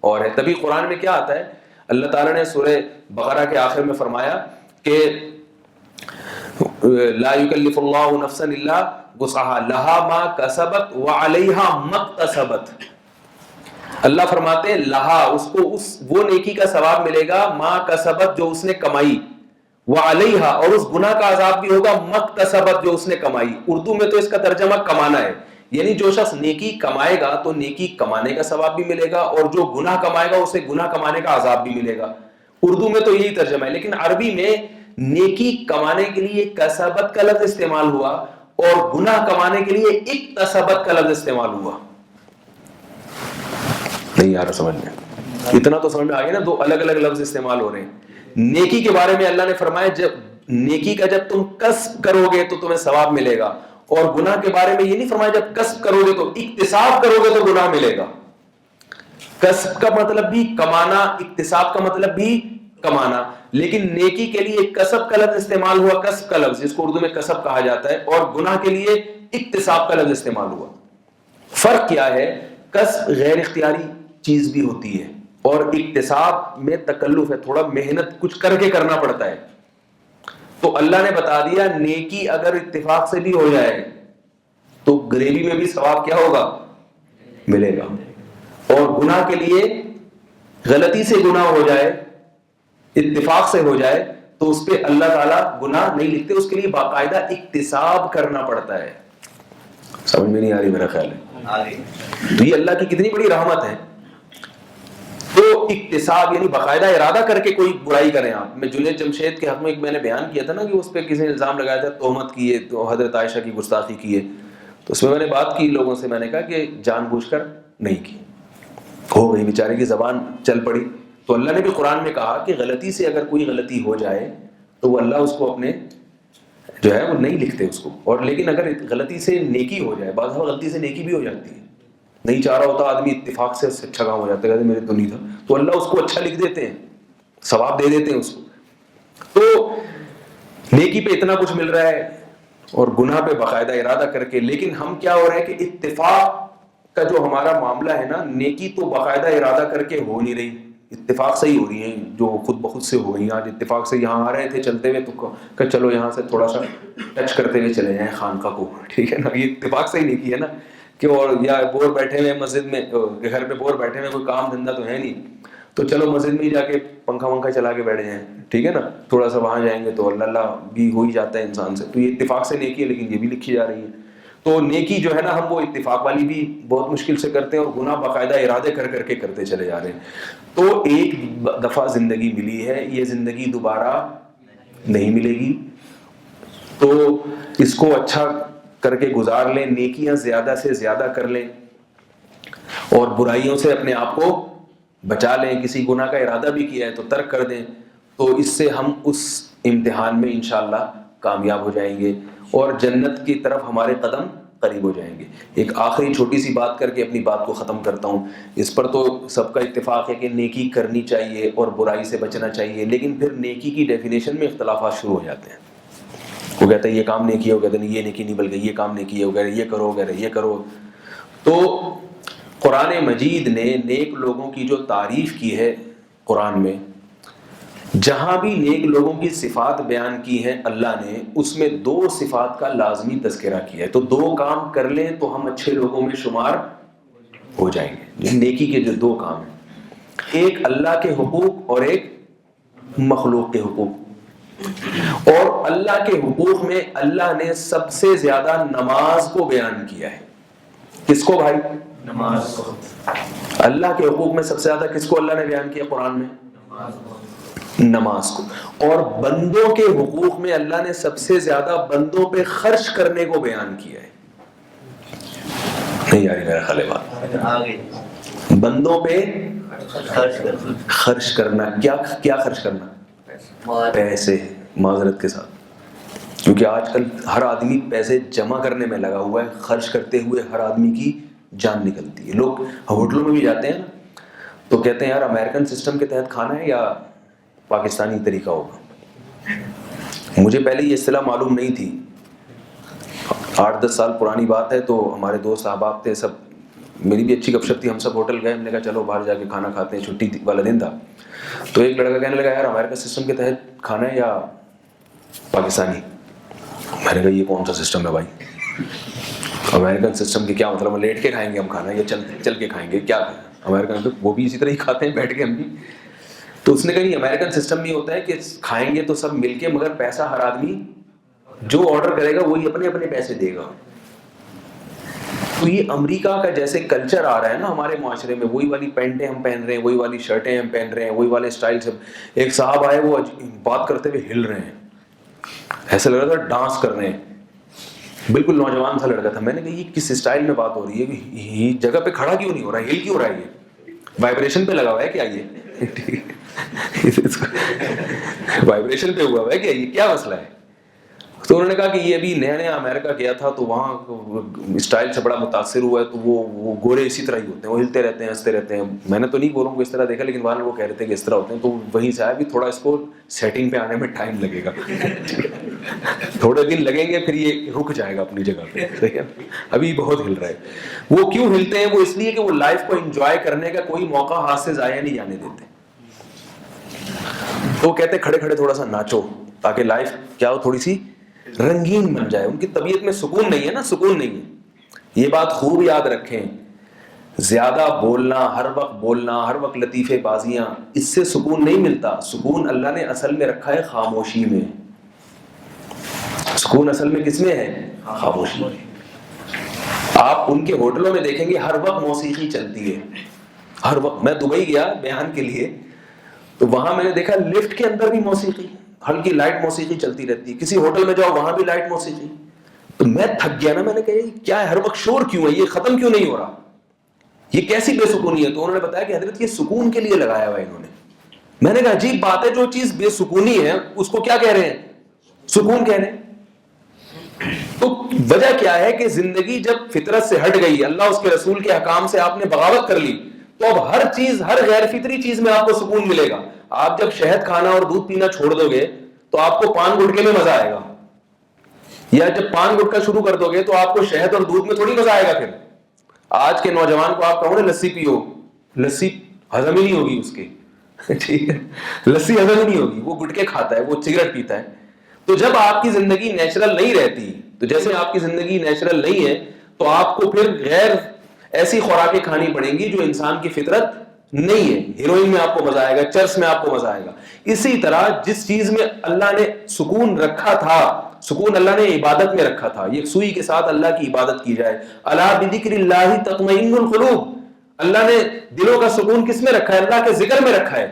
اور ہے. تبھی قرآن میں کیا آتا ہے, اللہ تعالیٰ نے سورہ بقرہ کے آخر میں فرمایا کہ لا یکلف اللہ نفسا الا وسعها لها ما کسبت وعلیها ما اکتسبت. اللہ فرماتے ہیں لہا اس کو وہ نیکی کا ثواب ملے گا ما کسبت جو اس نے کمائی, وعلیہا اور اس گناہ کا عذاب بھی ہوگا مکتسبت جو اس نے کمائی. اردو میں تو اس کا ترجمہ کمانا ہے, یعنی جو شخص نیکی کمائے گا تو نیکی کمانے کا ثواب بھی ملے گا, اور جو گناہ کمائے گا اسے گناہ کمانے کا عذاب بھی ملے گا. اردو میں تو یہی ترجمہ ہے, لیکن عربی میں نیکی کمانے کے لیے کسبت کا لفظ استعمال ہوا اور گناہ کمانے کے لیے اکتسبت کا لفظ استعمال ہوا. نہیں آ رہا سمجھ میں؟ اتنا تو سمجھ میں آ گیا نا, دو الگ الگ لفظ استعمال ہو رہے ہیں. نیکی کے بارے میں اللہ نے فرمایا جب نیکی کا جب تم کسب کرو گے تو تمہیں ثواب ملے گا, اور گناہ کے بارے میں یہ نہیں فرمایا جب کسب کرو گے تو اکتساب کرو گے تو گناہ ملے گا. کسب کا مطلب بھی کمانا, اکتساب کا مطلب بھی کمانا, لیکن نیکی کے لیے کسب کا لفظ استعمال ہوا, کسب کا لفظ جس کو اردو میں کسب کہا جاتا ہے, اور گناہ کے لیے اکتساب کا لفظ استعمال ہوا. فرق کیا ہے؟ کسب غیر اختیاری چیز بھی ہوتی ہے اور اکتساب میں تکلف ہے, تھوڑا محنت کچھ کر کے کرنا پڑتا ہے. تو اللہ نے بتا دیا نیکی اگر اتفاق سے بھی ہو جائے تو گریوی میں بھی ثواب کیا ہوگا؟ ملے گا. اور گناہ کے لیے غلطی سے گناہ ہو جائے, اتفاق سے ہو جائے تو اس پہ اللہ تعالیٰ گناہ نہیں لکھتے, اس کے لیے باقاعدہ اکتساب کرنا پڑتا ہے. سمجھ میں نہیں آ رہی میرا خیال ہے؟ تو یہ اللہ کی کتنی بڑی رحمت ہے. تو اکتساب یعنی باقاعدہ ارادہ کر کے کوئی برائی کریں آپ. میں جنید جمشید کے حق میں ایک میں نے بیان کیا تھا نا کہ اس پہ کسی نے الزام لگایا تھا, تہمت کی ہے, تو حضرت عائشہ کی گستاخی کی ہے. تو اس میں نے بات کی لوگوں سے, میں نے کہا کہ جان بوجھ کر نہیں کی, ہو گئی بیچارے کی زبان چل پڑی. تو اللہ نے بھی قرآن میں کہا کہ غلطی سے اگر کوئی غلطی ہو جائے تو وہ اللہ اس کو اپنے جو ہے وہ نہیں لکھتے اس کو, اور لیکن اگر غلطی سے نیکی ہو جائے, بعض غلطی سے نیکی بھی ہو جاتی ہے, نہیں چاہ رہا ہوتا آدمی, اتفاق سے اچھا کام ہو جاتا ہے, کہتے میرے تو نہیں تھا, تو اللہ اس کو اچھا لکھ دیتے ہیں, ثواب دے دیتے ہیں اس کو. تو نیکی پہ اتنا کچھ مل رہا ہے اور گناہ پہ باقاعدہ ارادہ کر کے. لیکن ہم کیا ہو رہا ہے کہ اتفاق کا جو ہمارا معاملہ ہے نا, نیکی تو باقاعدہ ارادہ کر کے ہو نہیں رہی, اتفاق سے ہی ہو رہی ہیں, جو خود بخود سے ہو گئی. آج اتفاق سے یہاں آ رہے تھے چلتے ہوئے تو کہ چلو یہاں سے تھوڑا سا ٹچ کرتے ہوئے چلے جائیں خانقاہ کو, ٹھیک ہے نا, یہ اتفاق سے ہی نیکی ہے نا. کہ اور یا بور بیٹھے ہوئے مسجد میں, گھر پہ بور بیٹھے ہوئے, کوئی کام دھندا تو ہے نہیں, تو چلو مسجد میں ہی جا کے پنکھا ونکھا چلا کے بیٹھ جائیں, ٹھیک ہے نا, تھوڑا سا وہاں جائیں گے تو اللہ اللہ بھی ہو ہی جاتا ہے انسان سے. تو یہ اتفاق سے نیکی ہے, لیکن یہ بھی لکھی جا رہی ہے. تو نیکی جو ہے نا ہم وہ اتفاق والی بھی بہت مشکل سے کرتے ہیں, اور گناہ باقاعدہ ارادے کر کر کے کرتے چلے جا رہے ہیں. تو ایک دفعہ زندگی ملی ہے, یہ زندگی دوبارہ نہیں ملے گی, تو اس کو اچھا کر کے گزار لیں, نیکیاں زیادہ سے زیادہ کر لیں, اور برائیوں سے اپنے آپ کو بچا لیں. کسی گناہ کا ارادہ بھی کیا ہے تو ترک کر دیں, تو اس سے ہم اس امتحان میں انشاءاللہ کامیاب ہو جائیں گے اور جنت کی طرف ہمارے قدم قریب ہو جائیں گے. ایک آخری چھوٹی سی بات کر کے اپنی بات کو ختم کرتا ہوں. اس پر تو سب کا اتفاق ہے کہ نیکی کرنی چاہیے اور برائی سے بچنا چاہیے, لیکن پھر نیکی کی ڈیفینیشن میں اختلافات شروع ہو جاتے ہیں. وہ کہتا ہے یہ کام نیکی ہے, وہ کہتے ہیں یہ نیکی نہیں بلکہ یہ کام نیکی ہے, وہ کہہ رہے یہ کرو, وہ کہہ رہے یہ کرو. تو قرآن مجید نے نیک لوگوں کی جو تعریف کی ہے قرآن میں, جہاں بھی نیک لوگوں کی صفات بیان کی ہیں اللہ نے, اس میں 2 صفات کا لازمی تذکرہ کیا ہے. تو 2 کام کر لیں تو ہم اچھے لوگوں میں شمار ہو جائیں گے. نیکی کے جو 2 کام ہیں, ایک اللہ کے حقوق اور ایک مخلوق کے حقوق. اور اللہ کے حقوق میں اللہ نے سب سے زیادہ نماز کو بیان کیا ہے. کس کو بھائی؟ نماز کو. اللہ کے حقوق میں سب سے زیادہ کس کو اللہ نے بیان کیا قرآن میں؟ نماز کو. اور بندوں کے حقوق میں اللہ نے سب سے زیادہ بندوں پہ خرچ کرنے کو بیان کیا ہے. نہیں یاری میرا خیال ہے بات, بندوں پہ خرچ کرنا. کیا خرچ کرنا؟ پیسے, معذرت کے ساتھ, کیونکہ آج کل ہر آدمی پیسے جمع کرنے میں لگا ہوا ہے, خرچ کرتے ہوئے ہر آدمی کی جان نکلتی ہے. لوگ ہوٹلوں میں بھی جاتے ہیں نا تو کہتے ہیں یار امریکن سسٹم کے تحت کھانا ہے یا پاکستانی طریقہ ہوگا. مجھے پہلے یہ اصطلاح معلوم نہیں تھی, 8-10 سال پرانی بات ہے. تو ہمارے دوست احباب تھے سب, میری بھی اچھی گپ شپ تھی, ہم سب ہوٹل گئے, ہم نے کہا چلو باہر جا کے کھانا کھاتے ہیں, چھٹی والا دن تھا. تو ایک لڑکا کہنے لگا یار امریکن سسٹم کے تحت کھانا ہے یا پاکستانی. میں نے کہا یہ کون سا سسٹم ہے بھائی؟ امریکن سسٹم کے کیا مطلب؟ لیٹ کے کھائیں گے ہم کھانا یا چل کے کھائیں گے؟ کیا امریکن تو وہ بھی اسی طرح ہی کھاتے ہیں بیٹھ کے ہم بھی. تو اس نے کہا نہیں امریکن سسٹم میں ہوتا ہے کہ کھائیں گے تو سب مل کے, مگر پیسہ ہر آدمی جو آرڈر کرے گا وہی اپنے اپنے پیسے دے گا. تو یہ امریکہ کا جیسے کلچر آ رہا ہے نا ہمارے معاشرے میں, وہی والی پینٹیں ہم پہن رہے ہیں, وہی والی شرٹیں ہم پہن رہے ہیں, وہی والے اسٹائل سے. ایک صاحب آئے وہ بات کرتے ہوئے ہل رہے ہیں, ایسا لگ رہا تھا ڈانس کر رہے ہیں, بالکل نوجوان سا لڑکا تھا. میں نے کہا یہ کس اسٹائل میں بات ہو رہی ہے, یہ جگہ پہ کھڑا کیوں نہیں ہو رہا, ہل کیوں رہا ہے, یہ وائبریشن پہ لگا ہوا ہے کیا, یہ وائبریشن پہ ہوا ہوا ہے کیا, یہ کیا مسئلہ ہے؟ تو انہوں نے کہا کہ یہ ابھی نیا نیا امریکہ گیا تھا تو وہاں اسٹائل سے بڑا متاثر ہوا ہے, تو وہ گورے اسی طرح ہی ہوتے ہیں, وہ ہلتے رہتے ہیں, ہنستے رہتے ہیں. میں نے تو نہیں گوروں کو اس طرح دیکھا, لیکن وہاں وہ کہہ رہے تھے کہ اس طرح ہوتے ہیں. تو وہیں سے آیا بھی تھوڑا اس کو سیٹنگ پہ آنے میں ٹائم لگے گا, تھوڑے دن لگیں گے, پھر یہ رک جائے گا اپنی جگہ پہ. ابھی بہت ہل رہا ہے. وہ کیوں ہلتے ہیں؟ وہ اس لیے کہ وہ لائف کو انجوائے کرنے کا کوئی موقع ہاتھ سے ضائع نہیں جانے دیتے. تو وہ کہتے ہیں کھڑے کھڑے تھوڑا سا ناچو تاکہ لائف کیا ہو, تھوڑی سی رنگین بن جائے. ان کی طبیعت میں سکون نہیں ہے نا, سکون نہیں ہے. یہ بات خوب یاد رکھیں, زیادہ بولنا, ہر وقت بولنا, ہر وقت لطیفے بازیاں, اس سے سکون نہیں ملتا. سکون اللہ نے اصل میں رکھا ہے خاموشی میں. سکون اصل میں کس میں ہے؟ خاموشی میں. آپ ان کے ہوٹلوں میں دیکھیں گے ہر وقت موسیقی چلتی ہے, ہر وقت. میں دبئی گیا بیان کے لیے, تو وہاں میں نے دیکھا لفٹ کے اندر بھی موسیقی, ہلکی لائٹ موسیقی چلتی رہتی ہے. کسی ہوٹل میں جاؤ وہاں بھی لائٹ موسیقی. تو میں تھک گیا نا, میں نے کہا یہ کیا ہے, ہر وقت شور کیوں ہے, یہ ختم کیوں نہیں ہو رہا, یہ کیسی بے سکونی ہے؟ تو انہوں نے بتایا کہ حضرت یہ سکون کے لیے لگایا ہوا ہے انہوں نے. میں نے کہا عجیب بات ہے, جو چیز بے سکونی ہے اس کو کیا کہہ رہے ہیں؟ سکون کہہ رہے ہیں. تو وجہ کیا ہے کہ زندگی جب فطرت سے ہٹ گئی, اللہ اس کے رسول کے احکام سے آپ نے بغاوت کر لی, تو اب ہر چیز, ہر غیر فطری چیز میں آپ کو سکون ملے گا. آپ جب شہد کھانا اور دودھ پینا چھوڑ دو گے تو آپ کو پان گٹکے میں مزہ آئے گا, یا جب پان گٹکا شروع کر دو گے تو آپ کو شہد اور دودھ میں تھوڑی مزہ آئے گا. پھر آج کے نوجوان کو آپ کہو نا لسی پیو, لسی ہضم ہی نہیں ہوگی اس کی, ٹھیک ہے, لسی ہضم ہی نہیں ہوگی, وہ گٹکے کھاتا ہے, وہ سگریٹ پیتا ہے. تو جب آپ کی زندگی نیچرل نہیں رہتی, تو جیسے آپ کی زندگی نیچرل نہیں ہے, تو آپ کو پھر غیر ایسی خوراکیں کھانی پڑیں گی جو انسان کی فطرت نہیں ہے. ہیروئن میں آپ کو مزہ آئے گا, چرس میں آپ کو مزہ آئے گا. اسی طرح جس چیز میں اللہ نے سکون رکھا تھا, سکون اللہ نے عبادت میں رکھا تھا. یہ سوئی کے ساتھ اللہ کی عبادت کی جائے. الا بذکر اللہ تطمئن القلوب. اللہ نے دلوں کا سکون کس میں رکھا ہے؟ اللہ کے ذکر میں رکھا ہے.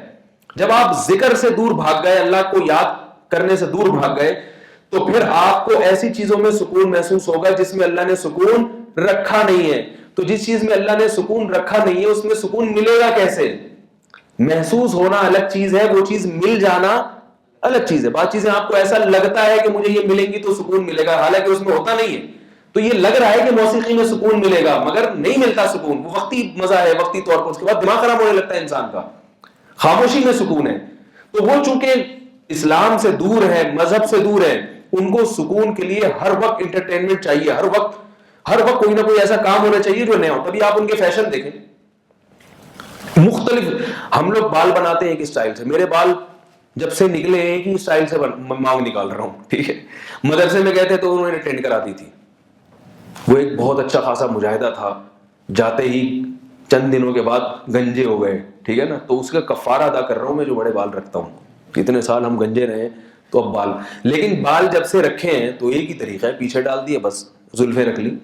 جب آپ ذکر سے دور بھاگ گئے, اللہ کو یاد کرنے سے دور بھاگ گئے, تو پھر آپ کو ایسی چیزوں میں سکون محسوس ہوگا جس میں اللہ نے سکون رکھا نہیں ہے. تو جس چیز میں اللہ نے سکون رکھا نہیں ہے اس میں سکون ملے گا کیسے؟ محسوس ہونا الگ چیز ہے, وہ چیز مل جانا الگ چیز ہے. بعض چیزیں آپ کو ایسا لگتا ہے کہ مجھے یہ ملیں گی تو سکون ملے گا, حالانکہ اس میں ہوتا نہیں ہے. تو یہ لگ رہا ہے کہ موسیقی میں سکون ملے گا, مگر نہیں ملتا سکون. وہ وقتی مزہ ہے, وقتی طور پر, اس کے بعد دماغ خراب ہونے لگتا ہے انسان کا. خاموشی میں سکون ہے. تو وہ چونکہ اسلام سے دور ہے, مذہب سے دور ہے, ان کو سکون کے لیے ہر وقت انٹرٹینمنٹ چاہیے, ہر وقت کوئی نہ کوئی ایسا کام ہونا چاہیے جو نیا ہو. تبھی آپ ان کے فیشن دیکھیں مختلف. ہم لوگ بال بناتے ہیں ایک اسٹائل سے, میرے بال جب سے نکلے ایک ہی اسٹائل سے مانگ نکال رہا ہوں, ٹھیک ہے. مدرسے میں گئے تھے تو انہوں نے ٹرینڈ کراتی تھی, وہ ایک بہت اچھا خاصا مجاہدہ تھا, جاتے ہی چند دنوں کے بعد گنجے ہو گئے, ٹھیک ہے نا. تو اس کا کفارہ ادا کر رہا ہوں میں جو بڑے بال رکھتا ہوں. اتنے سال ہم گنجے رہے تو اب بال, لیکن بال جب سے رکھے ہیں تو ایک ہی طریقہ ہے, پیچھے ڈال دیے بس, زلفیں رکھ لی.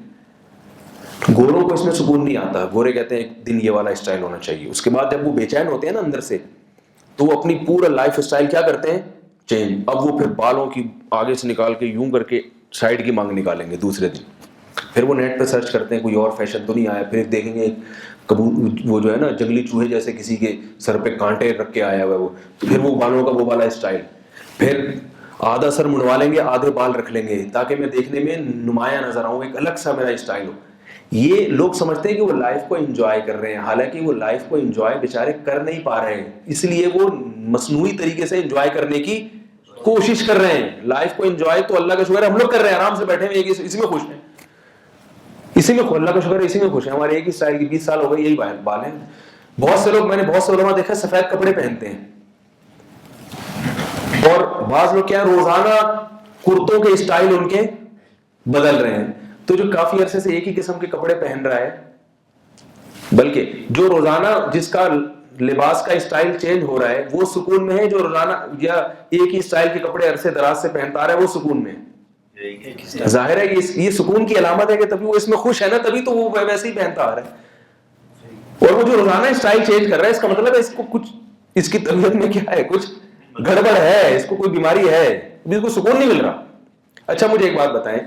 گوروں کو اس میں سکون نہیں آتا. گورے کہتے ہیں ایک دن یہ والا اسٹائل ہونا چاہیے. اس کے بعد جب وہ بے چین ہوتے ہیں نا اندر سے, تو وہ اپنی پورا لائف اسٹائل کیا کرتے ہیں؟ چینج. اب وہ پھر بالوں کی آگے سے نکال کے یوں کر کے سائڈ کی مانگ نکالیں گے دوسرے دن. پھر وہ نیٹ پہ سرچ کرتے ہیں کوئی اور فیشن تو نہیں آیا. پھر دیکھیں گے وہ جو ہے نا جنگلی چوہے جیسے کسی کے سر پہ کانٹے رکھ کے آیا ہوا ہے وہ, تو پھر وہ بالوں کا وہ والا اسٹائل. پھر آدھا سر منڈوا لیں گے, آدھے بال رکھ لیں گے تاکہ میں دیکھنے میں نمایاں نظر آؤں, ایک الگ سا میرا اسٹائل ہو. یہ لوگ سمجھتے ہیں کہ وہ لائف کو انجوائے کر رہے ہیں, حالانکہ وہ لائف کو انجوائے بیچارے کر نہیں پا رہے ہیں. اس لیے وہ مصنوعی طریقے سے انجوائے کرنے کی کوشش کر رہے ہیں. لائف کو انجوائے تو اللہ کا شکر ہے ہم لوگ کر رہے ہیں, آرام سے بیٹھے ہوئے اسی میں خوش ہیں, اسی میں اللہ کا شکر ہے اسی میں خوش ہیں. ہمارے ایک ہی اسٹائل کی 20 سال ہو گئے, یہی بال ہیں. بہت سے لوگ, میں نے بہت سے علماء دیکھا سفید کپڑے پہنتے ہیں, اور بعض لوگ کیا روزانہ کرتوں کے اسٹائل ان کے بدل رہے ہیں. تو جو کافی عرصے سے ایک ہی قسم کے کپڑے پہن رہا ہے, بلکہ جو روزانہ جس کا لباس کا اسٹائل چینج ہو رہا ہے وہ سکون میں ہے, جو روزانہ یا ایک ہی اسٹائل کے کپڑے عرصے دراز سے پہنتا رہا ہے وہ سکون میں ہے. ظاہر ہے یہ سکون کی علامت ہے کہ تبھی وہ اس میں خوش ہے نا, تبھی تو وہ ویسے ہی پہنتا آ رہا ہے. اور وہ جو روزانہ اسٹائل چینج کر رہا ہے اس کا مطلب ہے اس کو کچھ, اس کی طبیعت میں کیا ہے, کچھ گڑبڑ ہے, اس کو کوئی بیماری ہے, اس کو سکون نہیں مل رہا. اچھا مجھے ایک بات بتائیں,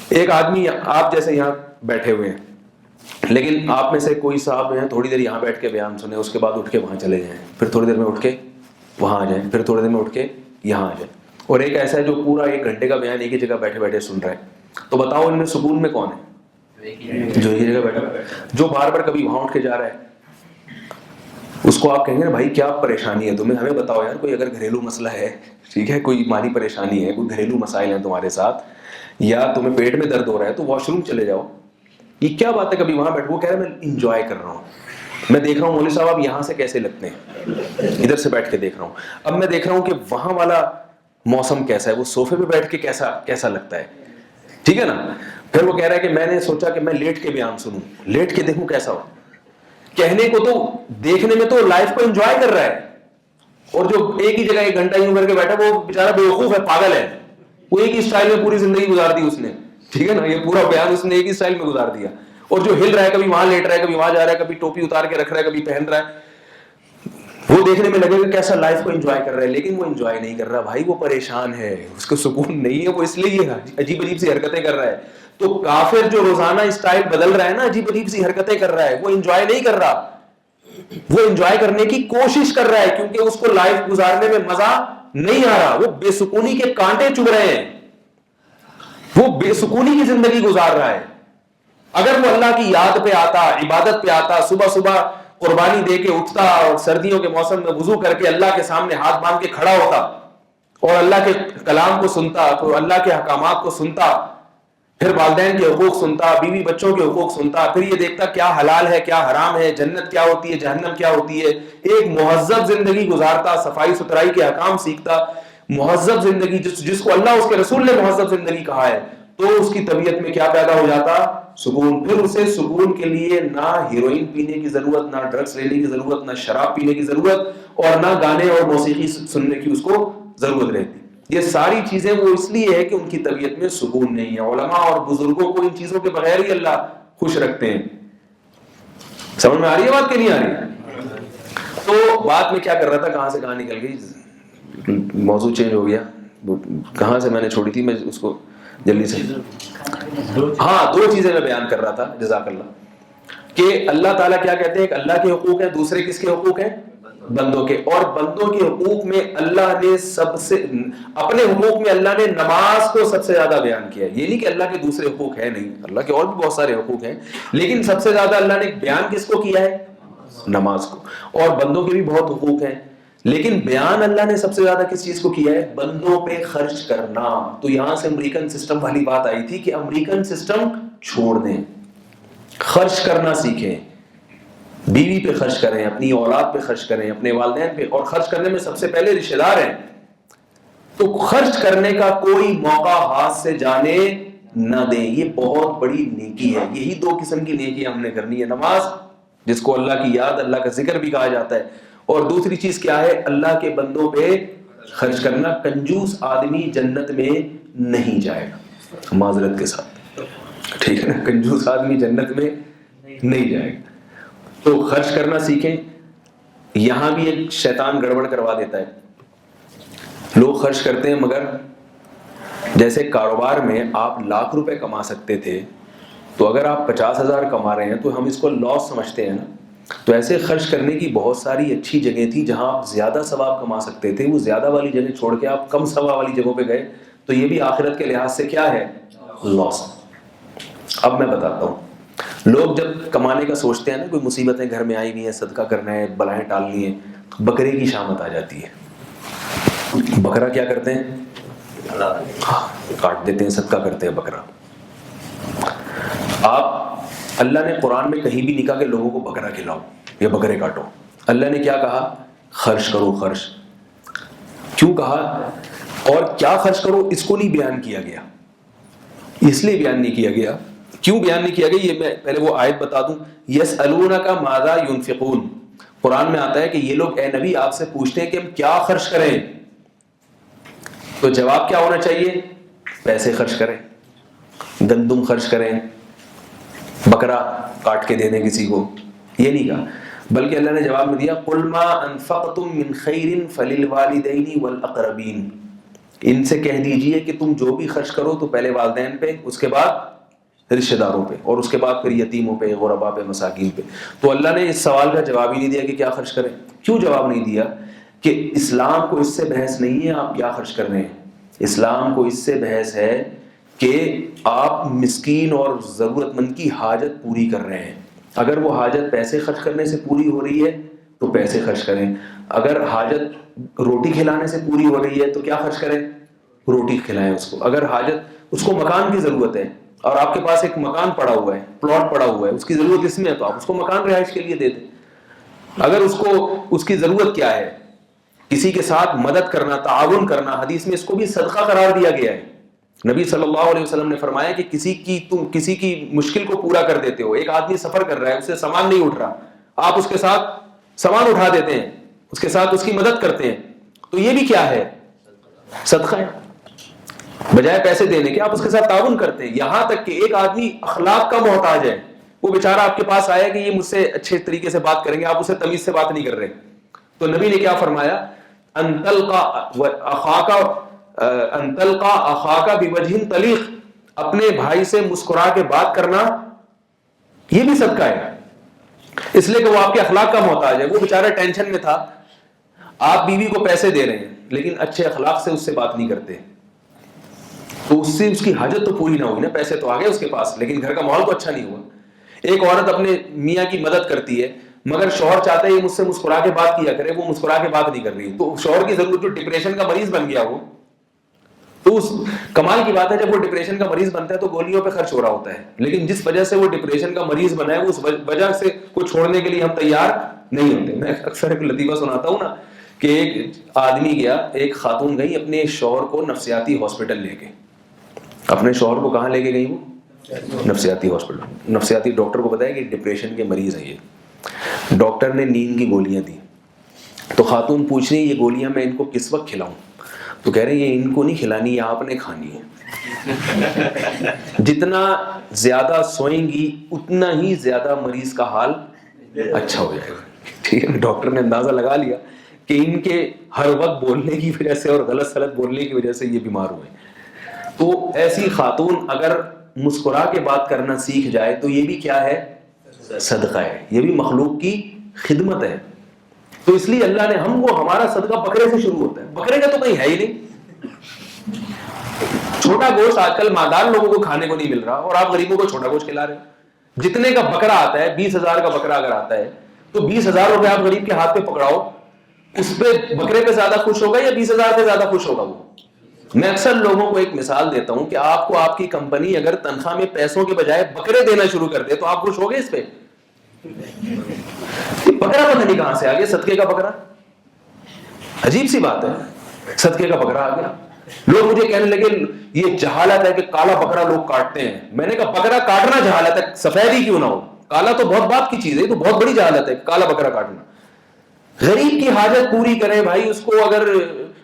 ایک آدمی آپ جیسے یہاں بیٹھے ہوئے ہیں, لیکن آپ میں سے کوئی صاحب ہیں تھوڑی دیر یہاں بیٹھ کے بیان سنیں, اس کے بعد اٹھ کے وہاں چلے جائیں, پھر تھوڑی دیر میں اٹھ کے وہاں آ جائیں, پھر تھوڑی دیر میں اٹھ کے یہاں آ جائیں. اور ایک ایسا ہے جو پورا 1 گھنٹے کا بیان ایک ہی جگہ بیٹھے بیٹھے سن رہا ہے. تو بتاؤ ان میں سکون میں کون ہے؟ جو ایک جگہ بیٹھا. جو بار بار کبھی وہاں اٹھ کے جا رہا ہے اس کو آپ کہیں گے نا بھائی کیا پریشانی ہے تمہیں, ہمیں بتاؤ یار, کوئی اگر گھریلو مسئلہ ہے, ٹھیک ہے, کوئی مالی پریشانی ہے, کوئی گھریلو مسائل ہیں تمہارے ساتھ, یا تمہیں پیٹ میں درد ہو رہا ہے تو واش روم چلے جاؤ. یہ کیا بات ہے کبھی وہاں بیٹھ, وہ کہہ رہا ہے میں انجوائے کر رہا ہوں, میں دیکھ رہا ہوں مولوی صاحب آپ یہاں سے کیسے لگتے ہیں, ادھر سے بیٹھ کے دیکھ رہا ہوں, اب میں دیکھ رہا ہوں کہ وہاں والا موسم کیسا ہے, وہ صوفے پہ بیٹھ کے کیسا لگتا ہے, ٹھیک ہے نا. پھر وہ کہہ رہا ہے کہ میں نے سوچا کہ میں لیٹ کے بیان سنوں, لیٹ کے دیکھوں کیسا ہو. کہنے کو تو, دیکھنے میں تو لائف کو انجوائے کر رہا ہے, اور جو ایک ہی جگہ 1 گھنٹہ یوں کر کے بیٹھا وہ بیچارہ بیوقوف ہے, پاگل ہے, وہ ایک ہی اسٹائل میں پوری زندگی گزار دی اس نے, ٹھیک ہے نا, یہ پورا بیان اس نے ایک ہی اسٹائل میں گزار دیا. اور جو ہل رہا ہے, کبھی وہاں لیٹ رہا ہے, کبھی وہاں جا رہا ہے, کبھی ٹوپی اتار کے رکھ رہا ہے, کبھی پہن رہا ہے, وہ دیکھنے میں لگے گا کیسا لائف کو انجوائے کر رہا ہے, لیکن وہ انجوائے نہیں کر رہا بھائی, وہ پریشان ہے, اس کو سکون نہیں ہے, وہ اس لیے یہ عجیب عجیب سی حرکتیں کر رہا ہے. تو کافر جو روزانہ اسٹائل بدل رہا ہے نا, عجیب عجیب سی حرکتیں کر رہا ہے, وہ انجوائے نہیں کر رہا, وہ انجوائے کرنے کی کوشش کر رہا ہے, کیونکہ اس کو لائف گزارنے میں مزہ نہیں آ رہا, وہ بے سکونی کے کانٹے چبھ رہے ہیں, وہ بے سکونی کی زندگی گزار رہا ہے. اگر وہ اللہ کی یاد پہ آتا, عبادت پہ آتا, صبح صبح قربانی دے کے اٹھتا, اور سردیوں کے موسم میں وضو کر کے اللہ کے سامنے ہاتھ باندھ کے کھڑا ہوتا, اور اللہ کے کلام کو سنتا, تو اللہ کے احکامات کو سنتا, پھر والدین کے حقوق سنتا, بیوی بچوں کے حقوق سنتا, پھر یہ دیکھتا کیا حلال ہے کیا حرام ہے, جنت کیا ہوتی ہے جہنم کیا ہوتی ہے, ایک مہذب زندگی گزارتا, صفائی ستھرائی کے احکام سیکھتا, مہذب زندگی جس کو اللہ اس کے رسول نے مہذب زندگی کہا ہے, تو اس کی طبیعت میں کیا پیدا ہو جاتا, سکون. پھر اسے سکون کے لیے نہ ہیروئن پینے کی ضرورت, نہ ڈرگس لینے کی ضرورت, نہ شراب پینے کی ضرورت, اور نہ گانے اور موسیقی سننے کی اس کو ضرورت رہتی. یہ ساری چیزیں وہ اس لیے ہے کہ ان کی طبیعت میں سکون نہیں ہے. علماء اور بزرگوں کو ان چیزوں کے بغیر ہی اللہ خوش رکھتے ہیں. سمجھ میں آ رہی ہے بات کہ نہیں آ رہی؟ تو بات میں کیا کر رہا تھا, کہاں سے کہاں نکل گئی, موضوع چینج ہو گیا, کہاں سے میں نے چھوڑی تھی, میں اس کو جلدی سے, ہاں 2 چیزیں میں بیان کر رہا تھا, جزاک اللہ, کہ اللہ تعالیٰ کیا کہتے ہیں, کہ اللہ کے حقوق ہیں, دوسرے کس کے حقوق ہیں, بندوں کے. اور بندوں کے حقوق میں اللہ نے سب سے, اپنے حقوق میں اللہ نے نماز کو سب سے زیادہ بیان کیا ہے. یہ نہیں کہ اللہ کے دوسرے حقوق ہیں نہیں, اللہ کے اور بھی بہت سارے حقوق ہیں, لیکن سب سے زیادہ اللہ نے بیان کس کو کیا ہے, نماز کو. اور بندوں کے بھی بہت حقوق ہیں, لیکن بیان اللہ نے سب سے زیادہ کس چیز کو کیا ہے, بندوں پہ خرچ کرنا. تو یہاں سے امریکن سسٹم والی بات آئی تھی کہ امریکن سسٹم چھوڑ دیں, خرچ کرنا سیکھیں, بیوی پہ خرچ کریں, اپنی اولاد پہ خرچ کریں, اپنے والدین پہ, اور خرچ کرنے میں سب سے پہلے رشتہ دار ہیں. تو خرچ کرنے کا کوئی موقع ہاتھ سے جانے نہ دیں, یہ بہت بڑی نیکی ہے. یہی 2 قسم کی نیکی ہم نے کرنی ہے, نماز جس کو اللہ کی یاد, اللہ کا ذکر بھی کہا جاتا ہے, اور دوسری چیز کیا ہے, اللہ کے بندوں پہ خرچ کرنا. کنجوس آدمی جنت میں نہیں جائے گا, معذرت کے ساتھ, ٹھیک ہے نا, کنجوس آدمی جنت میں نہیں جائے گا. تو خرچ کرنا سیکھیں. یہاں بھی ایک شیطان گڑبڑ کروا دیتا ہے, لوگ خرچ کرتے ہیں, مگر جیسے کاروبار میں آپ لاکھ روپے کما سکتے تھے, تو اگر آپ 50,000 کما رہے ہیں تو ہم اس کو لاس سمجھتے ہیں نا. تو ایسے خرچ کرنے کی بہت ساری اچھی جگہ تھی جہاں آپ زیادہ ثواب کما سکتے تھے, وہ زیادہ والی جگہ چھوڑ کے آپ کم ثواب والی جگہوں پہ گئے, تو یہ بھی آخرت کے لحاظ سے کیا ہے, لاس. اب میں بتاتا ہوں, لوگ جب کمانے کا سوچتے ہیں نا, کوئی مصیبتیں گھر میں آئی ہوئی ہیں, صدقہ کرنا ہے, بلائیں ٹالنی ہے, تو بکرے کی شامت آ جاتی ہے. بکرا کیا کرتے ہیں, کاٹ دیتے ہیں, صدقہ کرتے ہیں بکرا. آپ, اللہ نے قرآن میں کہیں بھی نہیں کہا کہ لوگوں کو بکرا کھلاؤ یا بکرے کاٹو. اللہ نے کیا کہا, خرچ کرو, خرچ. کیوں کہا, اور کیا خرچ کرو اس کو نہیں بیان کیا گیا. اس لیے بیان نہیں کیا گیا, کیوں بیان نہیں کیا گیا یہ میں پہلے وہ آیت بتا دوں. یسألونک ماذا ينفقون, قرآن میں آتا ہے کہ یہ لوگ اے نبی آپ سے پوچھتے ہیں کہ ہم کیا خرچ کریں, تو جواب کیا ہونا چاہیے؟ پیسے خرچ کریں, گندم خرچ کریں, بکرا کاٹ کے دے دیں کسی کو, یہ نہیں کہا. بلکہ اللہ نے جواب میں دیا قل ما انفقتم من خیر فللوالدین والاقربین, ان سے کہہ دیجئے کہ تم جو بھی خرچ کرو تو پہلے والدین پہ, اس کے بعد رشتہ داروں پہ, اور اس کے بعد پھر یتیموں پہ, غرباء پہ, مساکین پہ. تو اللہ نے اس سوال کا جواب ہی نہیں دیا کہ کیا خرچ کریں. کیوں جواب نہیں دیا؟ کہ اسلام کو اس سے بحث نہیں ہے آپ کیا خرچ کر رہے ہیں, اسلام کو اس سے بحث ہے کہ آپ مسکین اور ضرورت مند کی حاجت پوری کر رہے ہیں. اگر وہ حاجت پیسے خرچ کرنے سے پوری ہو رہی ہے تو پیسے خرچ کریں, اگر حاجت روٹی کھلانے سے پوری ہو رہی ہے تو کیا خرچ کریں؟ روٹی کھلائیں اس کو. اگر حاجت اس کو مکان کی ضرورت ہے اور آپ کے پاس ایک مکان پڑا ہوا ہے, پلاٹ پڑا ہوا ہے, اس کی ضرورت اس میں ہے تو آپ اس کو مکان رہائش کے لیے دے دیں. اگر اس کی ضرورت کیا ہے, کسی کے ساتھ مدد کرنا, تعاون کرنا, حدیث میں اس کو بھی صدقہ قرار دیا گیا ہے. نبی صلی اللہ علیہ وسلم نے فرمایا کہ تم کسی کی مشکل کو پورا کر دیتے ہو. ایک آدمی سفر کر رہا ہے, اس سے سامان نہیں اٹھ رہا, آپ اس کے ساتھ سامان اٹھا دیتے ہیں, اس کے ساتھ اس کی مدد کرتے ہیں, تو یہ بھی کیا ہے؟ صدقہ ہے. بجائے پیسے دینے کے آپ اس کے ساتھ تعاون کرتے ہیں. یہاں تک کہ ایک آدمی اخلاق کا محتاج ہے, وہ بیچارہ آپ کے پاس آیا کہ یہ مجھ سے اچھے طریقے سے بات کریں گے, آپ اسے تمیز سے بات نہیں کر رہے, تو نبی نے کیا فرمایا؟ ان تلقى اخاك بوجه طلیق, اپنے بھائی سے مسکرا کے بات کرنا یہ بھی صدقہ ہے. اس لیے کہ وہ آپ کے اخلاق کا محتاج ہے, وہ بیچارہ ٹینشن میں تھا, آپ بیوی کو پیسے دے رہے ہیں لیکن اچھے اخلاق سے اس سے بات نہیں کرتے, تو اس سے اس کی حاجت تو پوری نہ ہوئی نا. پیسے تو آ گئے اس کے پاس لیکن گھر کا ماحول تو اچھا نہیں ہوا. ایک عورت اپنے میاں کی مدد کرتی ہے مگر شوہر چاہتا ہے یہ مجھ سے مسکرا کے بات کیا کرے, وہ مسکرا کے بات نہیں کر رہی, تو شوہر کی ضرورت, جو ڈپریشن کا مریض بن گیا وہ, تو اس کمال کی بات ہے جب وہ ڈپریشن کا مریض بنتا ہے تو گولیوں پہ خرچ ہو رہا ہوتا ہے, لیکن جس وجہ سے وہ ڈپریشن کا مریض بنا ہے اس وجہ سے کو چھوڑنے کے لیے ہم تیار نہیں ہوتے. میں اکثر ایک لطیفہ سناتا ہوں نا کہ ایک آدمی گیا, ایک خاتون گئی اپنے شوہر کو نفسیاتی ہاسپٹل لے کے. اپنے شوہر کو کہاں لے کے گئی وہ؟ نفسیاتی ہاسپٹل. نفسیاتی ڈاکٹر کو بتایا کہ ڈپریشن کے مریض ہیں یہ. ڈاکٹر نے نیند کی گولیاں دی, تو خاتون پوچھ رہی یہ گولیاں میں ان کو کس وقت کھلاؤں؟ تو کہہ رہے ہیں یہ ان کو نہیں کھلانی, یہ آپ نے کھانی ہے. جتنا زیادہ سوئیں گی اتنا ہی زیادہ مریض کا حال اچھا ہو جائے گا. ٹھیک ہے, ڈاکٹر نے اندازہ لگا لیا کہ ان کے ہر وقت بولنے کی وجہ سے اور غلط سلط بولنے کی وجہ سے یہ بیمار ہوئے. تو ایسی خاتون اگر مسکرا کے بات کرنا سیکھ جائے تو یہ بھی کیا ہے؟ صدقہ ہے, یہ بھی مخلوق کی خدمت ہے. تو اس لیے اللہ نے ہم کو, ہمارا صدقہ بکرے سے شروع ہوتا ہے. بکرے کا تو کہیں ہے ہی نہیں. چھوٹا گوشت آج کل مالدار لوگوں کو کھانے کو نہیں مل رہا اور آپ غریبوں کو چھوٹا گوشت کھلا رہے ہیں. جتنے کا بکرا آتا ہے, 20,000 کا بکرا اگر آتا ہے تو 20,000 روپے آپ غریب کے ہاتھ پہ پکڑاؤ, اس پہ بکرے پہ زیادہ خوش ہوگا یا 20,000 پہ زیادہ خوش ہوگا وہ؟ میں اکثر لوگوں کو ایک مثال دیتا ہوں کہ آپ کو آپ کی کمپنی اگر تنخواہ میں پیسوں کے بجائے بکرے دینا شروع کر دے تو آپ خوش ہوگے اس پہ؟ بکرا پتہ نہیں کہاں سے آ گیا, صدقے کا بکرا. عجیب سی بات ہے, صدقے کا بکرا آ گیا. لوگ مجھے کہنے لگے یہ جہالت ہے کہ کالا بکرا لوگ کاٹتے ہیں. میں نے کہا بکرا کاٹنا جہالت ہے, سفید ہی کیوں نہ ہو. کالا تو بہت بات کی چیز ہے, تو بہت بڑی جہالت ہے کالا بکرا کاٹنا. غریب کی حاجت پوری کریں بھائی. اس کو اگر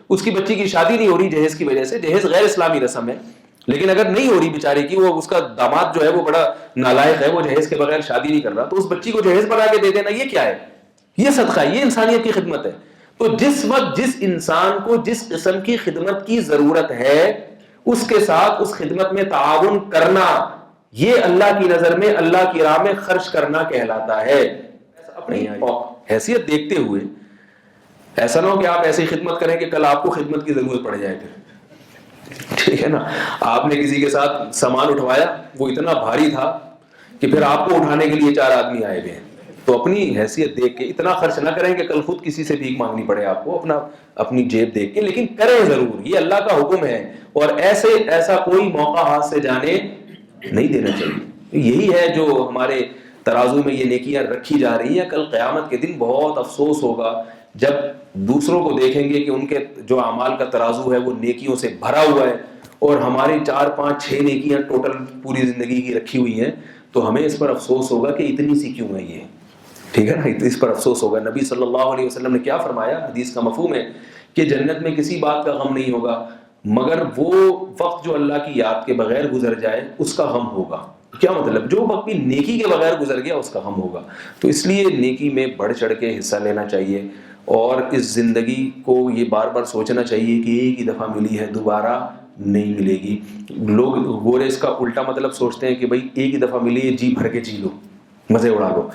اس کی بچی کی شادی نہیں ہو رہی جہیز کی وجہ سے, جہیز غیر اسلامی رسم ہے, لیکن اگر نہیں ہو رہی بیچاری کی, وہ اس کا داماد جو ہے وہ بڑا نالائق ہے, وہ جہیز کے بغیر شادی نہیں کر رہا, تو اس بچی کو جہیز بنا کے دے دینا یہ کیا ہے؟ یہ صدقہ ہے, یہ انسانیت کی خدمت ہے. تو جس وقت جس انسان کو جس قسم کی خدمت کی ضرورت ہے اس کے ساتھ اس خدمت میں تعاون کرنا, یہ اللہ کی نظر میں اللہ کی راہ میں خرچ کرنا کہلاتا ہے. اپنی حیثیت دیکھتے ہوئے ایسا نہ ہو کہ آپ ایسی خدمت کریں کہ کل آپ کو خدمت کی ضرورت پڑ جائے. ٹھیک ہے نا, آپ نے کسی کے ساتھ سامان اٹھوایا, وہ اتنا بھاری تھا کہ پھر آپ کو اٹھانے کے لیے 4 آدمی آئے ہوئے ہیں, تو اپنی حیثیت دیکھ کے اتنا خرچ نہ کریں کہ کل خود کسی سے بھیک مانگنی پڑے آپ کو, اپنی جیب دیکھ کے, لیکن کریں ضرور, یہ اللہ کا حکم ہے. اور ایسا کوئی موقع ہاتھ سے جانے نہیں دینا چاہیے. یہی ہے جو ہمارے ترازو میں یہ نیکیاں رکھی جا رہی ہیں. کل قیامت کے دن بہت افسوس ہوگا جب دوسروں کو دیکھیں گے کہ ان کے جو اعمال کا ترازو ہے وہ نیکیوں سے بھرا ہوا ہے اور ہماری 4 5 6 نیکیاں ٹوٹل پوری زندگی کی رکھی ہوئی ہیں, تو ہمیں اس پر افسوس ہوگا کہ اتنی سی کیوں ہے یہ, ٹھیک ہے نا, اس پر افسوس ہوگا. نبی صلی اللہ علیہ وسلم نے کیا فرمایا, حدیث کا مفہوم ہے کہ جنت میں کسی بات کا غم نہیں ہوگا مگر وہ وقت جو اللہ کی یاد کے بغیر گزر جائے اس کا غم ہوگا. کیا مطلب, جو وقت بھی نیکی کے بغیر گزر گیا اس کا غم ہوگا. تو اس لیے نیکی میں بڑھ چڑھ کے حصہ لینا چاہیے, اور اس زندگی کو یہ بار بار سوچنا چاہیے کہ ایک ہی دفعہ ملی ہے, دوبارہ نہیں ملے گی. لوگ گورے اس کا الٹا مطلب سوچتے ہیں کہ بھائی ایک ہی دفعہ ملی ہے, جی بھر کے جی لو, مزے اڑا لو.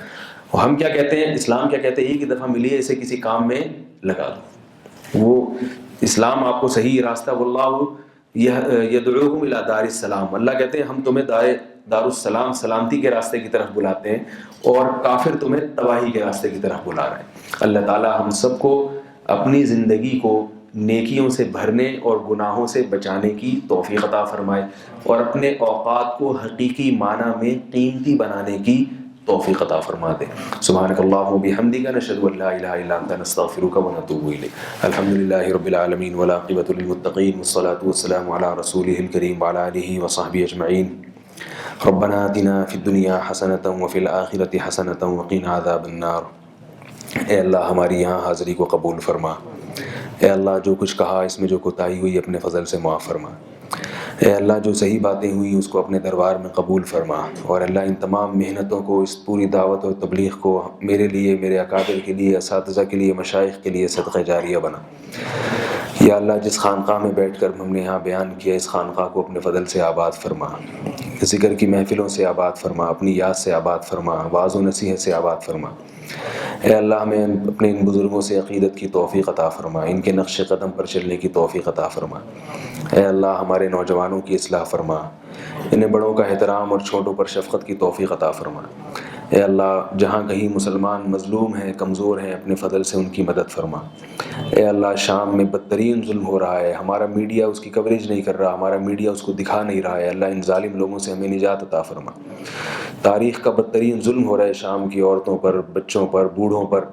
ہم کیا کہتے ہیں, اسلام کیا کہتے ہیں, ایک ہی دفعہ ملی ہے اسے کسی کام میں لگا دو. وہ اسلام آپ کو صحیح راستہ, واللہ یدعوکم الی دار السلام, اللہ کہتے ہیں ہم تمہیں دار السلام, سلامتی کے راستے کی طرف بلاتے ہیں, اور کافر تمہیں تباہی کے راستے کی طرف بلا رہے ہیں. اللہ تعالی ہم سب کو اپنی زندگی کو نیکیوں سے بھرنے اور گناہوں سے بچانے کی توفیق عطا فرمائے, اور اپنے اوقات کو حقیقی معنی میں قیمتی بنانے کی توفیق عطا فرما دے. سبحانک اللہم و بحمدک, نشہد ان لا الہ الا انت, نستغفرک و نتوب الیک. الحمدللہ رب العالمین والعاقبۃ للمتقین, والصلاۃ والسلام علی رسولہ الکریم وعلی آلہ وصحبہ اجمعین. ربنا آتنا فی الدنیا حسنۃ وفی الآخرۃ حسنۃ وقنا عذاب النار. اے اللہ ہماری یہاں حاضری کو قبول فرما. اے اللہ جو کچھ کہا اس میں جو کوتاہی ہوئی اپنے فضل سے معاف فرما. اے اللہ جو صحیح باتیں ہوئی اس کو اپنے دربار میں قبول فرما. اور اللہ ان تمام محنتوں کو, اس پوری دعوت اور تبلیغ کو میرے لیے, میرے اکابر کے لیے, اساتذہ کے لیے, مشائخ کے لیے صدقہ جاریہ بنا. یا اللہ جس خانقاہ میں بیٹھ کر ہم نے یہاں بیان کیا, اس خانقاہ کو اپنے فضل سے آباد فرما, ذکر کی محفلوں سے آباد فرما, اپنی یاد سے آباد فرما, واعظ و نصیحت سے آباد فرما. اے اللہ ہمیں اپنے ان بزرگوں سے عقیدت کی توفیق عطا فرما, ان کے نقش قدم پر چلنے کی توفیق عطا فرما. اے اللہ ہمارے نوجوانوں کی اصلاح فرما, انہیں بڑوں کا احترام اور چھوٹوں پر شفقت کی توفیق عطا فرما. اے اللہ جہاں کہیں مسلمان مظلوم ہیں, کمزور ہیں, اپنے فضل سے ان کی مدد فرما. اے اللہ شام میں بدترین ظلم ہو رہا ہے, ہمارا میڈیا اس کی کوریج نہیں کر رہا, ہمارا میڈیا اس کو دکھا نہیں رہا ہے. اللہ ان ظالم لوگوں سے ہمیں نجات عطا فرما. تاریخ کا بدترین ظلم ہو رہا ہے شام کی عورتوں پر, بچوں پر, بوڑھوں پر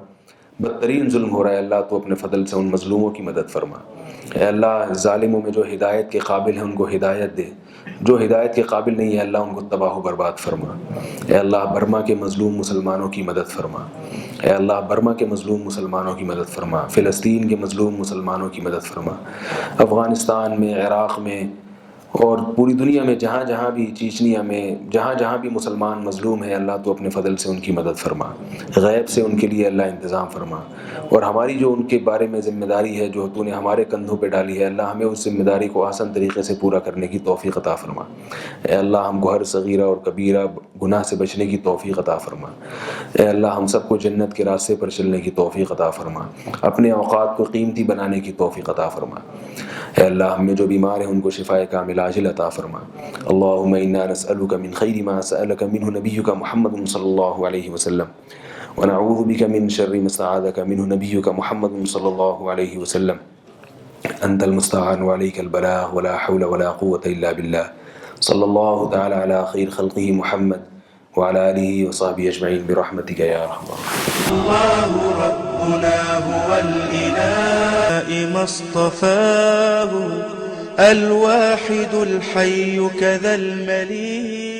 بدترین ظلم ہو رہا ہے. اللہ تو اپنے فضل سے ان مظلوموں کی مدد فرما. اے اللہ ظالموں میں جو ہدایت کے قابل ہیں ان کو ہدایت دے, جو ہدایت کے قابل نہیں ہے اللہ ان کو تباہ و برباد فرما. اے اللہ برما کے مظلوم مسلمانوں کی مدد فرما. اے اللہ برما کے مظلوم مسلمانوں کی مدد فرما, فلسطین کے مظلوم مسلمانوں کی مدد فرما, افغانستان میں, عراق میں اور پوری دنیا میں جہاں جہاں بھی, چیچنیا میں, جہاں جہاں بھی مسلمان مظلوم ہیں اللہ تو اپنے فضل سے ان کی مدد فرما, غیب سے ان کے لیے اللہ انتظام فرما. اور ہماری جو ان کے بارے میں ذمہ داری ہے جو تو نے ہمارے کندھوں پہ ڈالی ہے اللہ ہمیں اس ذمہ داری کو آسان طریقے سے پورا کرنے کی توفیق عطا فرما. اے اللہ ہم کو ہر صغیرہ اور کبیرہ گناہ سے بچنے کی توفیق عطا فرما. اے اللہ ہم سب کو جنت کے راستے پر چلنے کی توفیق عطا فرما, اپنے اوقات کو قیمتی بنانے کی توفیق عطا فرما. اے اللہ ہم میں جو بیمار ہیں ان کو شفاء کامل عاجل عطا فرما. اللہم انا نسألک من خیر ما سألک منہ نبیک محمد صلی اللہ علیہ وسلم, ونعوذ بک من شر ما استعاذک منہ نبیک محمد صلی اللہ علیہ وسلم. انت المستعان وعلیک البلاغ ولا حول ولا قوة الا باللہ. صلی اللہ تعالی علی خیر خلقہ محمد وعلى آله وصحبه أجمعين برحمتك يا أرحم الراحمين. الله ربنا هو الإله ما اصطفاه, الواحد الحي كذا المليك.